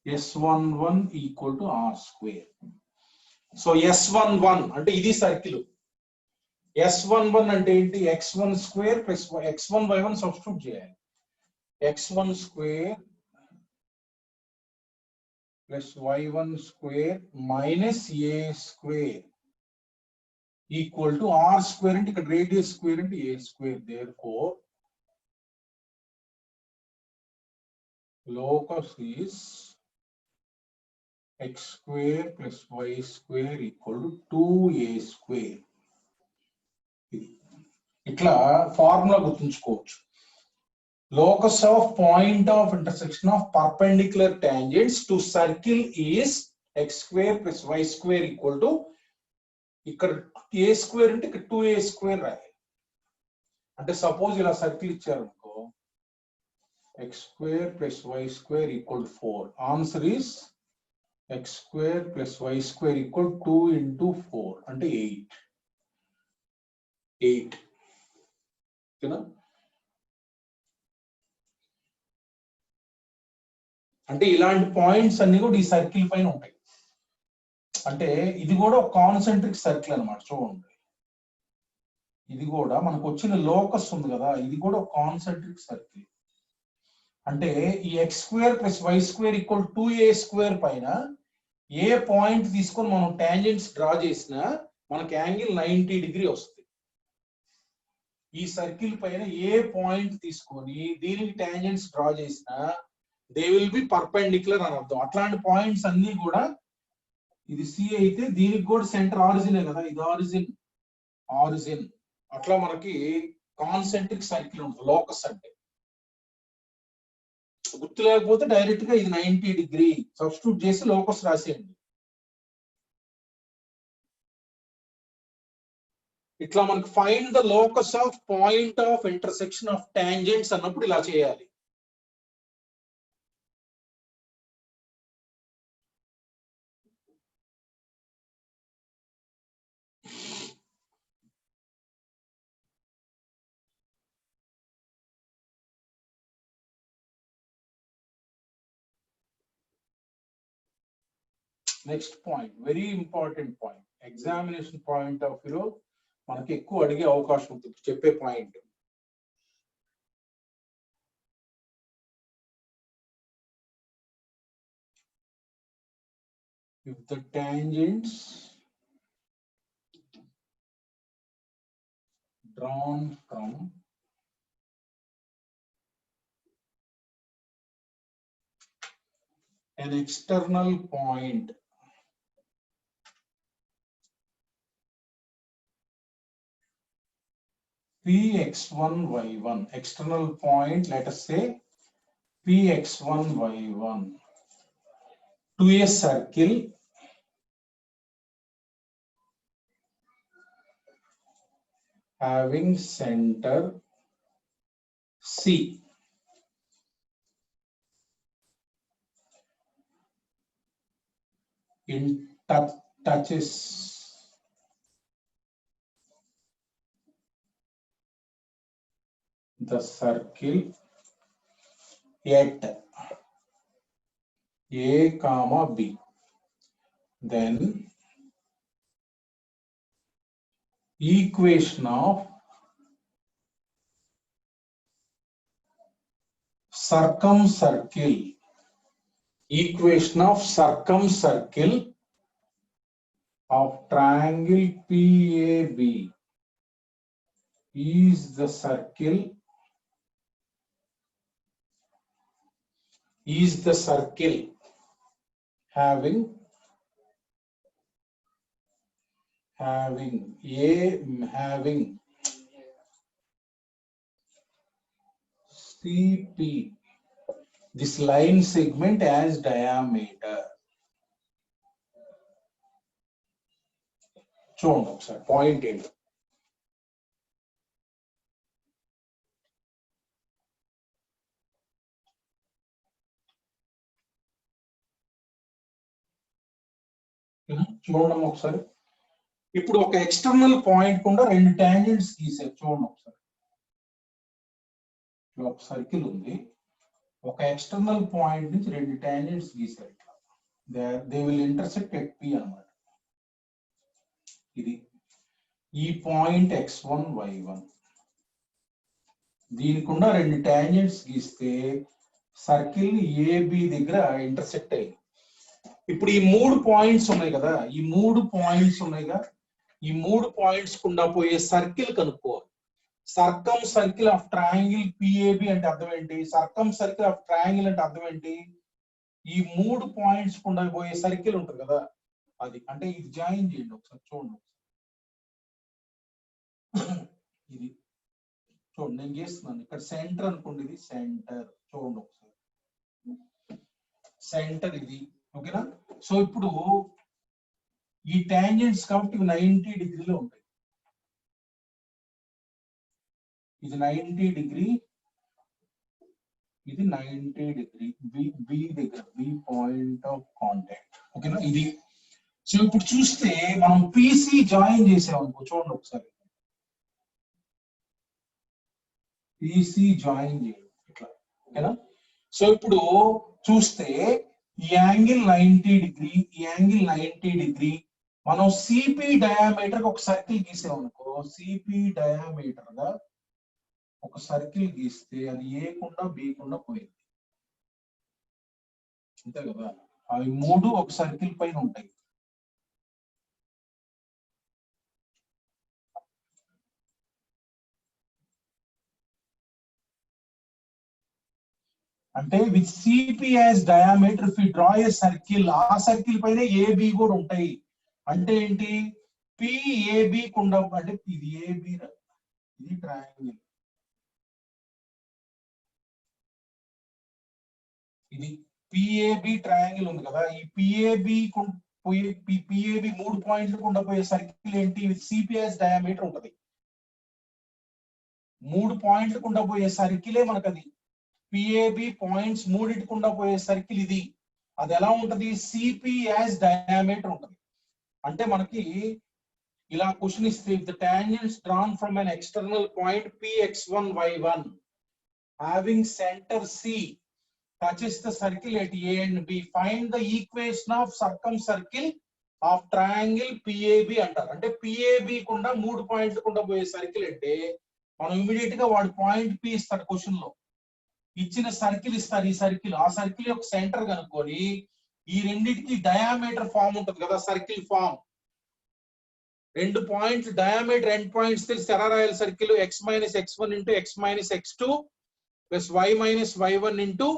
s11 equal to r square. So s11 అంటే ఇది circle. s11 అంటే ఏంటి, x1 square plus x1 y1 substitute చేయాలి. x1 square plus y1 square minus a square equal to r square అంటే ఇక్కడ radius square అంటే a square. Therefore locus is x square plus y square equal to 2a square. ఇట్లా formula గుర్తుంచుకోవచ్చు. Locus of point of intersection of perpendicular tangents to circle is x square plus y square equal to, ఇక్కడ a square అంటే ఇక్కడ 2a square రాయాలి. అంటే suppose ఇలా circle ఇచ్చారు అనుకో, x square plus y square equal to 4. Answer is x square plus y square equal to 2 into 4 అంటే 8. ఓకేనా? అంటే ఇలాంటి పాయింట్స్ అన్ని కూడా ఈ సర్కిల్ పైన ఉంటాయి. అంటే ఇది కూడా ఒక కాన్సెంట్రిక్ సర్కిల్ అన్నమాట. చూడండి, ఇది కూడా మనకు వచ్చిన లోకస్ ఉంది కదా, ఇది కూడా ఒక కాన్సెంట్రిక్ సర్కిల్. అంటే ఈ x square plus y square equal 2a² పైన ఏ పాయింట్ తీసుకొని మనం టాంజెంట్స్ డ్రా చేసినా మనకి యాంగిల్ 90 డిగ్రీ వస్తుంది. ఈ సర్కిల్ పైన ఏ పాయింట్ తీసుకొని దీనికి టాంజెంట్స్ డ్రా చేసినా దే విల్ బి పర్పెండిక్యులర్ అని అర్థం. అట్లాంటి పాయింట్స్ అన్ని కూడా, ఇది సి అయితే దీనికి కూడా సెంటర్ ఆరిజినే కదా, ఇది ఆరిజిన్ అట్లా మనకి కాన్సెంట్రిక్ సర్కిల్ ఉంటుంది లోకస్ అంటే. గుర్తు లేకపోతే డైరెక్ట్ గా ఇది 90 డిగ్రీ సబ్స్టిట్యూట్ చేసి లోకస్ రాసేయండి. ఇట్లా మనకి find the locus of point of intersection of tangents అన్నప్పుడు ఇలా చేయాలి. Next point, very important point, examination point of వ్యూలో మనకి ఎక్కువ అడిగే అవకాశం ఉంటుంది చెప్పే point. If the tangents drawn from an external point Px1, y1, external point, let us say Px1, y1, to a circle having center C. Touches the circle at A, B. Then equation of circumcircle, equation of circumcircle of triangle PAB is the circle having CP, this line segment, as diameter. చూడండి ఒకసారి point ఏంటి. చూడండి ఒకసారి. ఇప్పుడు ఒక external point కూడా రెండు tangents గీసారు. చూడండి ఒకసారి, ఒక సర్కిల్ ఉంది, ఒక ఎక్స్టర్నల్ పాయింట్ నుంచి రెండు టాంజెంట్స్ గీసారు. ఇట్లా they will intersect at P అన్నమాట. ఇది ఈ పాయింట్ x1, y1, దీనికుండా రెండు టాంజెంట్స్ గీస్తే సర్కిల్ AB దగ్గర ఇంటర్సెక్ట్ అయ్యింది. ఇప్పుడు ఈ మూడు పాయింట్స్ ఉన్నాయి కదా, ఈ మూడు పాయింట్స్ కుండా పోయే సర్కిల్ కనుక్కోవాలి. సర్కమ్ సర్కిల్ ఆఫ్ ట్రయాంగిల్ PAB అంటే అర్థం ఏంటి? సర్కమ్ సర్కిల్ ఆఫ్ ట్రయాంగిల్ అంటే అర్థం ఏంటి? ఈ మూడు పాయింట్స్ కుండా పోయే సర్కిల్ ఉంటుంది కదా, అది. అంటే ఇది జాయిన్ చేయండి ఒకసారి, చూడండి. ఇది చూడండి, నేను చేస్తున్నాను ఇక్కడ సెంటర్ అనుకోండి, ఇది సెంటర్. చూడండి ఒకసారి, సెంటర్ ఇది, ఓకేనా? సో ఇప్పుడు ఈ టాంజెంట్స్ కాబట్టి 90 డిగ్రీలో ఉంటాయి. ఇది 90 డిగ్రీ, ఇది 90 డిగ్రీ, బి దగ్గర, బి పాయింట్ ఆఫ్ కాంటాక్ట్, ఓకేనా? ఇది. సో ఇప్పుడు చూస్తే మనం PC జాయిన్ చేసామనుకో, చూడండి ఒకసారి, PC జాయిన్ చేయాలి ఇట్లా, ఓకేనా? సో ఇప్పుడు చూస్తే ఈ యాంగిల్ 90 డిగ్రీ, ఈ యాంగిల్ 90 డిగ్రీ, మనం సిపి డయామీటర్ ఒక సర్కిల్ గీసామనుకో, సిపి డయామీటర్ గా ఒక సర్కిల్ గీస్తే అది ఏ కుండా బి కుండా పోయింది, అంతే కదా. అవి మూడు ఒక సర్కిల్ పైన ఉంటాయి. అంటే with CP as diameter if you draw a circle, ఆ సర్కిల్ పైన ఏబి కూడా ఉంటాయి. అంటే ఏంటి, పిఏబి కుండా, అంటే ఇది ఏబి, ఇది ట్రయాంగిల్, ఇది పిఏబి ట్రయాంగిల్ ఉంది కదా, ఈ పిఏబి పిఏబి 3 పాయింట్లు కుండా పోయే సర్కిల్ ఏంటి, సిపిఎస్ డయామీటర్ ఉంటది. 3 పాయింట్లు కుండా పోయే సర్కిలే మనకు అది పిఏబి పాయింట్స్ మూడింటికుండా పోయే సర్కిల్ ఇది. అది ఎలా ఉంటది, సిపిఎస్ డయామీటర్ ఉంటది. అంటే మనకి ఇలా క్వశ్చన్ ఇస్తే, if the tangents drawn from an external point px1 y1 having center c touches the circle at A and B, find the equation of circumcircle of triangle PAB అంటారు. అంటే PAB కుండా 3 పాయింట్లు కుండా పోయే సర్కిల్ అంటే మనం immediate గా వాడు పాయింట్ P ఇస్తాడు క్వశ్చన్ లో, ఇచ్చిన సర్కిల్ ఇస్తారు, ఈ సర్కిల్, ఆ సర్కిల్ యొక్క సెంటర్ కనుక్కొని ఈ రెండింటికి డయామీటర్ ఫామ్ ఉంటది కదా, సర్కిల్ ఫామ్. రెండు పాయింట్స్ డయామీటర్ ఎండ్ పాయింట్స్ తెలిసి ఎలా రాయాలి circle, x minus x1 into x minus x2 plus y minus y1 into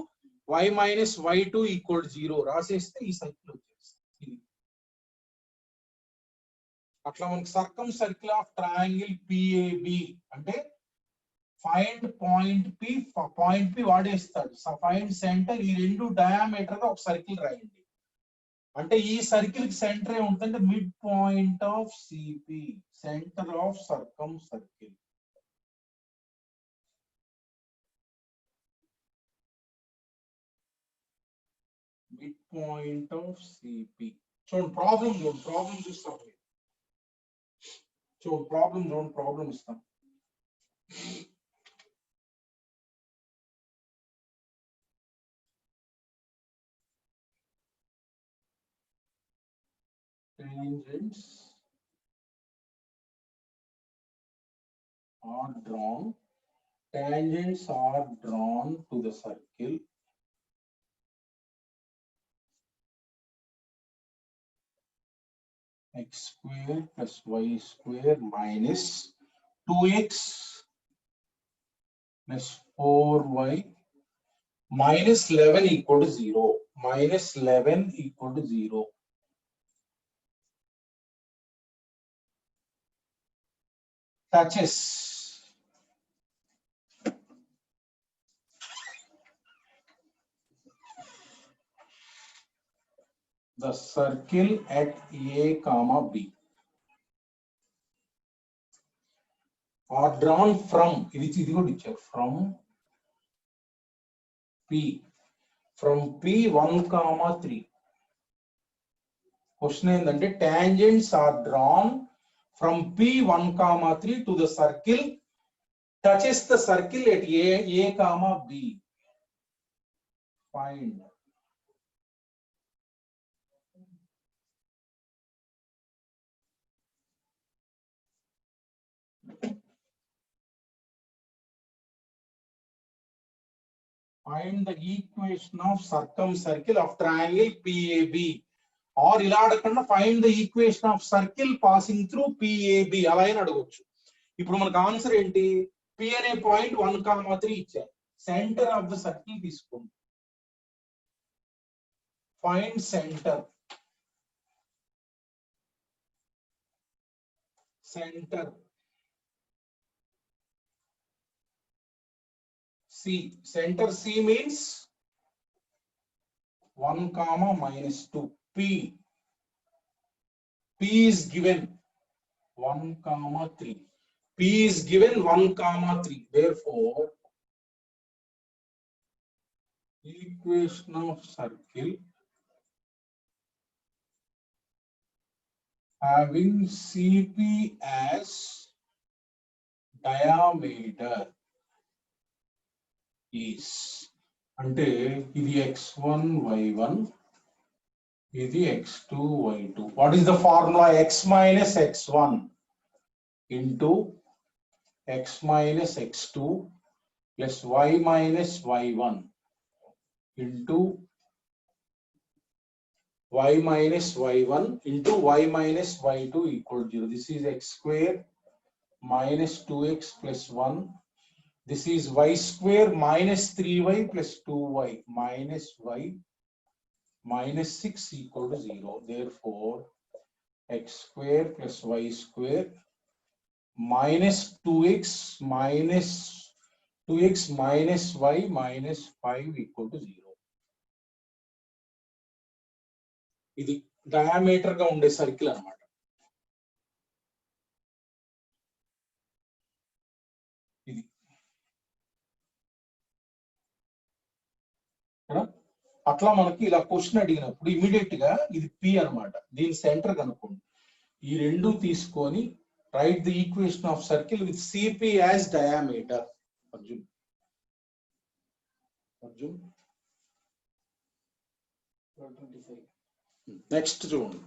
y minus y2 equal 0 రాసేస్తే ఈ సర్కిల్ వచ్చేస్తుంది. అట్లా మనకి circumcircle of triangle PAB అంటే ఫైండ్ పాయింట్ పి వాడేస్తాడు, ఫైండ్ సెంటర్, ఈ రెండు డయామీటర్ గా ఒక సర్కిల్ రాయండి. అంటే ఈ సర్కిల్ కి సెంటర్ ఏ ఉంటుందంటే mid point of CP, centre of circumcircle. Mid point of CP. చూడండి ప్రాబ్లం, ప్రాబ్లం చూస్తాం, ప్రాబ్లం ఇస్తాం. Tangents are drawn. Tangents are drawn to the circle x square plus y square minus 2x plus 4y minus 11 equal to 0. Minus 11 equal to 0. Touches the circle at A comma B, are drawn from, ఇది కూడా ఇచ్చారు, from P 1 comma 3. Question ఏంటంటే tangents are drawn from P 1 comma 3 to the circle touches the circle at A comma B. Find the equation of circumcircle of triangle PAB. or ఇలా అడగకుండా find the equation of circle passing through PAB అలా అయినా అడగొచ్చు. ఇప్పుడు మనకు answer ఏంటి, P అనే point 1 comma 3 ఇచ్చారు, సెంటర్ ఆఫ్ ద సర్కిల్ తీసుకోండి, find centre, C, center C means 1 comma minus 2. P is given 1 comma 3. P is given 1 comma 3. Therefore, equation of circle having CP as diameter is, అంటే ఇది x1 y1 ఇది x2 y2. What is the formula? X minus x1 into x minus x2 plus y minus y1 into y minus y1 into y minus y2 equal to 0. This is x square minus 2x plus 1. This is y square minus 3y plus 2y minus y minus 6 equal to 0. Therefore, x square plus y square minus 2x minus y minus 5 equal to 0. ఇది diameter గా ఉండే circle అన్నమాట. ఇది అట్లా మనకి ఇలా question అడిగినప్పుడు immediate గా ఇది పి అన్నమాట. దీని సెంటర్ కనుక్కోండి. ఈ రెండు తీసుకొని write the equation of circle with CP as diameter. Arjun. Next చూడండి.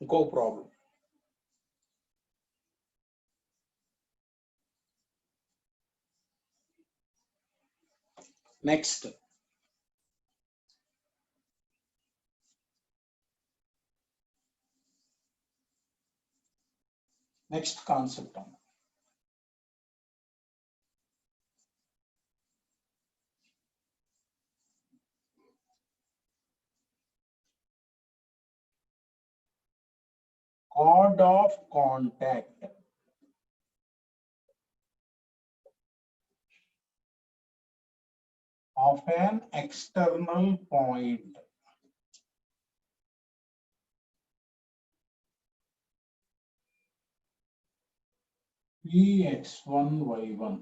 ఇంకో problem. Next. Next concept on chord of contact of an external point Px1 y1.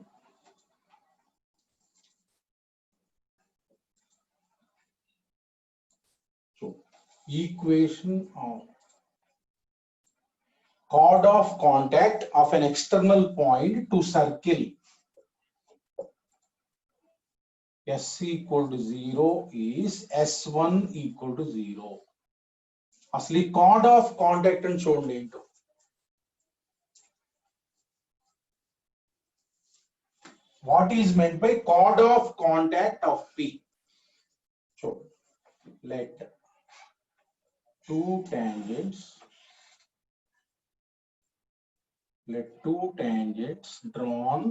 So equation of chord of contact of an external point to circle S equal to 0 is S1 equal to 0. అసలు ఈ chord of contact అని చూడండి ఏంటో. What is meant by chord of contact of P? So let two tangents drawn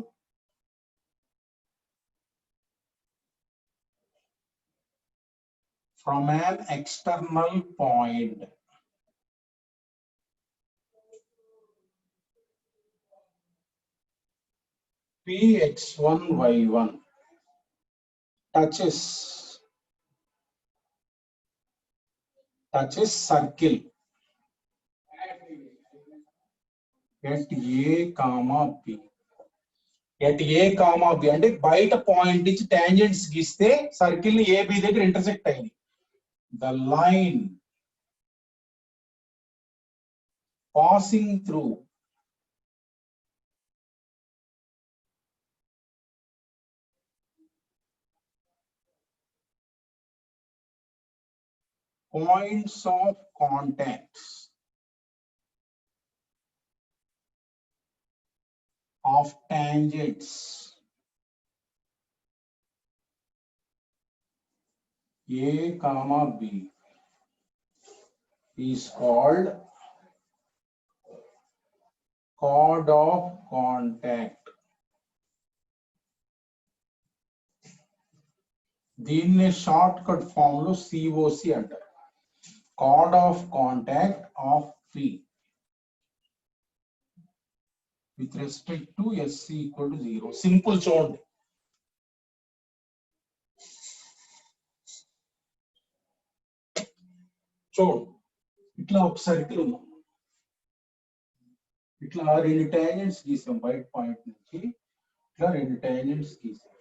from an external point Px1 y1 touches circle at A comma B. At A comma B అంటే బయట point నుంచి tangents గీస్తే circle ని AB దగ్గర intersect అయింది. The line passing through points of contacts of tangents A comma B is called chord of contact. దీన్ని short cut form లో COC అంటారు. chord of contact of P with respect to S equal to 0. Simple చూడండి. చూడండి ఇట్లా ఒక circle ఉన్నాం. ఇట్లా రెండు టాంజెంట్స్ గీసాం బయట పాయింట్ నుంచి. ఇట్లా రెండు టాంజెంట్స్ గీసాం.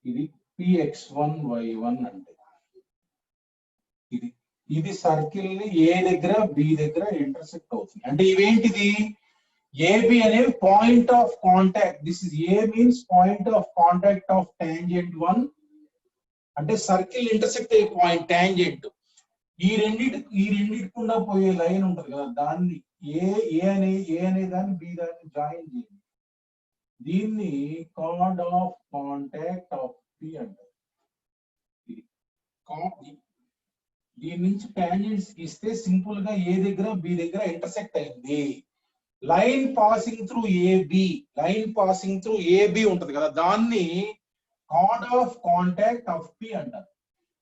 ఇది Px1 y1 అంటే ఇది సర్కిల్ ని ఏ దగ్గర బి దగ్గర ఇంటర్సెక్ట్ అవుతుంది. అంటే ఇవేంటిది AB అనేవి point of contact. This is A means point of contact of tangent 1 అంటే సర్కిల్ ఇంటర్సెక్ట్ అయ్యే పాయింట్ టాంజెంట్. ఈ రెండిటికుండా పోయే లైన్ ఉంటుంది కదా, దాన్ని ఏ అనే దాన్ని బి దాన్ని జాయిన్ చేయండి. దీన్ని card of contact of P అంటారు. దీని నుంచి టాంజెంట్స్ ఇస్తే సింపుల్ గా ఏ దగ్గర బి దగ్గర ఇంటర్సెక్ట్ అయింది. లైన్ పాసింగ్ త్రూ ఏబి ఉంటది కదా, దాన్ని chord of contact of P అంటారు.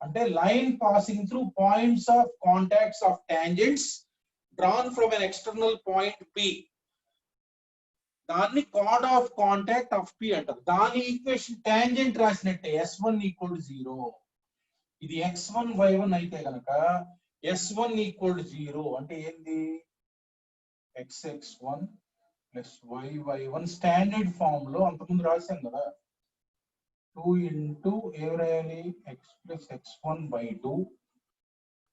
అంటే line passing through points of contacts of tangents drawn from an external point P, దాన్ని chord of contact of P అంటారు. దాని ఈక్వేషన్ టాంజెంట్ రాసినట్టే S1 = 0. ఇది x1 y1 అయితే కనుక S1 = 0 అంటే ఏంది, xx1 + yy1 స్టాండర్డ్ ఫామ్ లో అంతకుముందు రాశాం కదా, 2 into ఏం రాయాలి, x + x1/2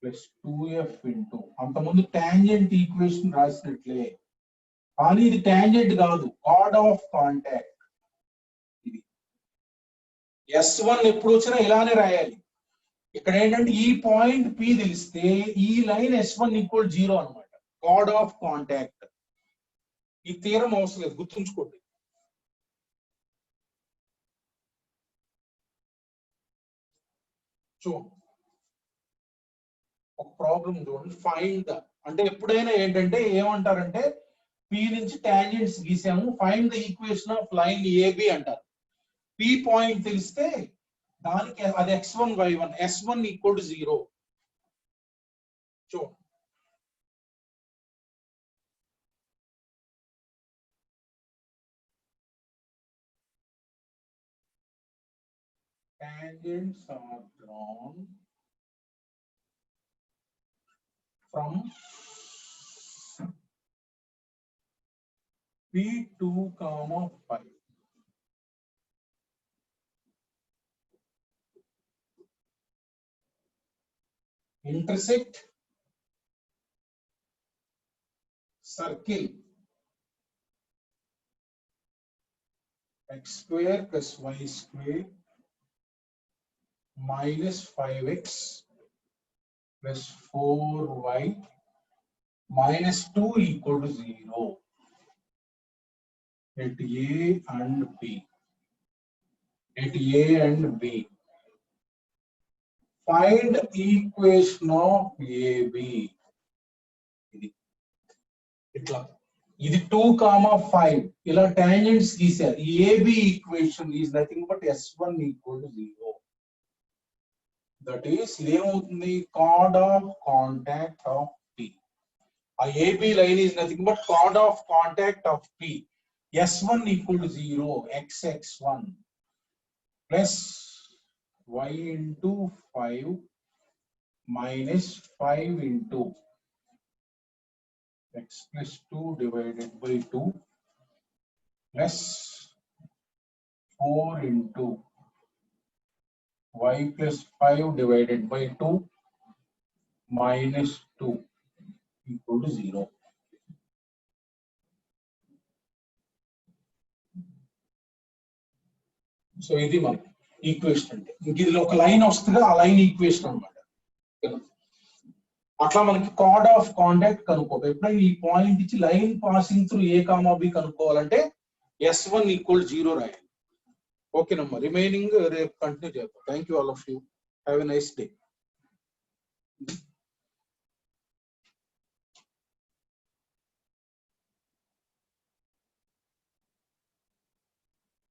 + 2f into అంతకుముందు టాంజెంట్ ఈక్వేషన్ రాసినట్లే. కానీ ఇది టాంజెంట్ కాదు, కార్డ్ ఆఫ్ కాంటాక్ట్. ఇది S1 ఎప్పుడు వచ్చినా ఇలానే రాయాలి. ఇక్కడ ఏంటంటే ఈ పాయింట్ P తెలిస్తే ఈ లైన్ S1 = 0 అన్నమాట, కార్డ్ ఆఫ్ కాంటాక్ట్. ఈ తీరం అవసరం లేదు, గుర్తుంచుకోండి. చూడండి ఒక ప్రాబ్లం చూడండి. ఫైండ్ ద, అంటే ఎప్పుడైనా ఏంటంటే ఏమంటారంటే P నుంచి టాంజెంట్స్ గీసాము, find the equation of line AB అంటారు. P పాయింట్ తెలిస్తే దానికి అది x1 y1, S1 = 0. చూడండి tangents are drawn from P2, 5. Intersect circle x² + y² - 5x + 4y - 2 = 0 at A and B. Find equation of AB. ఇది 2, 5 ఇలా tangents గీశారు. ఈ AB equation is nothing but S1 = 0. That is ఇదేమవుతుంది, chord of contact of P. ఆ AB line is nothing but chord of contact of P. S1 = 0, xx1 plus y into 5 minus 5 into x plus 2 divided by 2 plus 4 into y plus 5 divided by 2 minus 2 = 0. So ఇది మన equation అంటే. ఇంక ఇదిలో ఒక line వస్తుంది, ఆ line equation అన్నమాట. అట్లా మనకి కార్డ్ ఆఫ్ కాంటాక్ట్ కనుక్కోవాలి. ఎప్పుడైనా ఈ పాయింట్ ఇచ్చి line passing through A, B కనుక్కోవాలంటే S1 = 0 రాయాలి. ఓకేనమ్మా, రిమైనింగ్ రేపు కంటిన్యూ చేద్దాం. Thank you all of you. Have a nice day.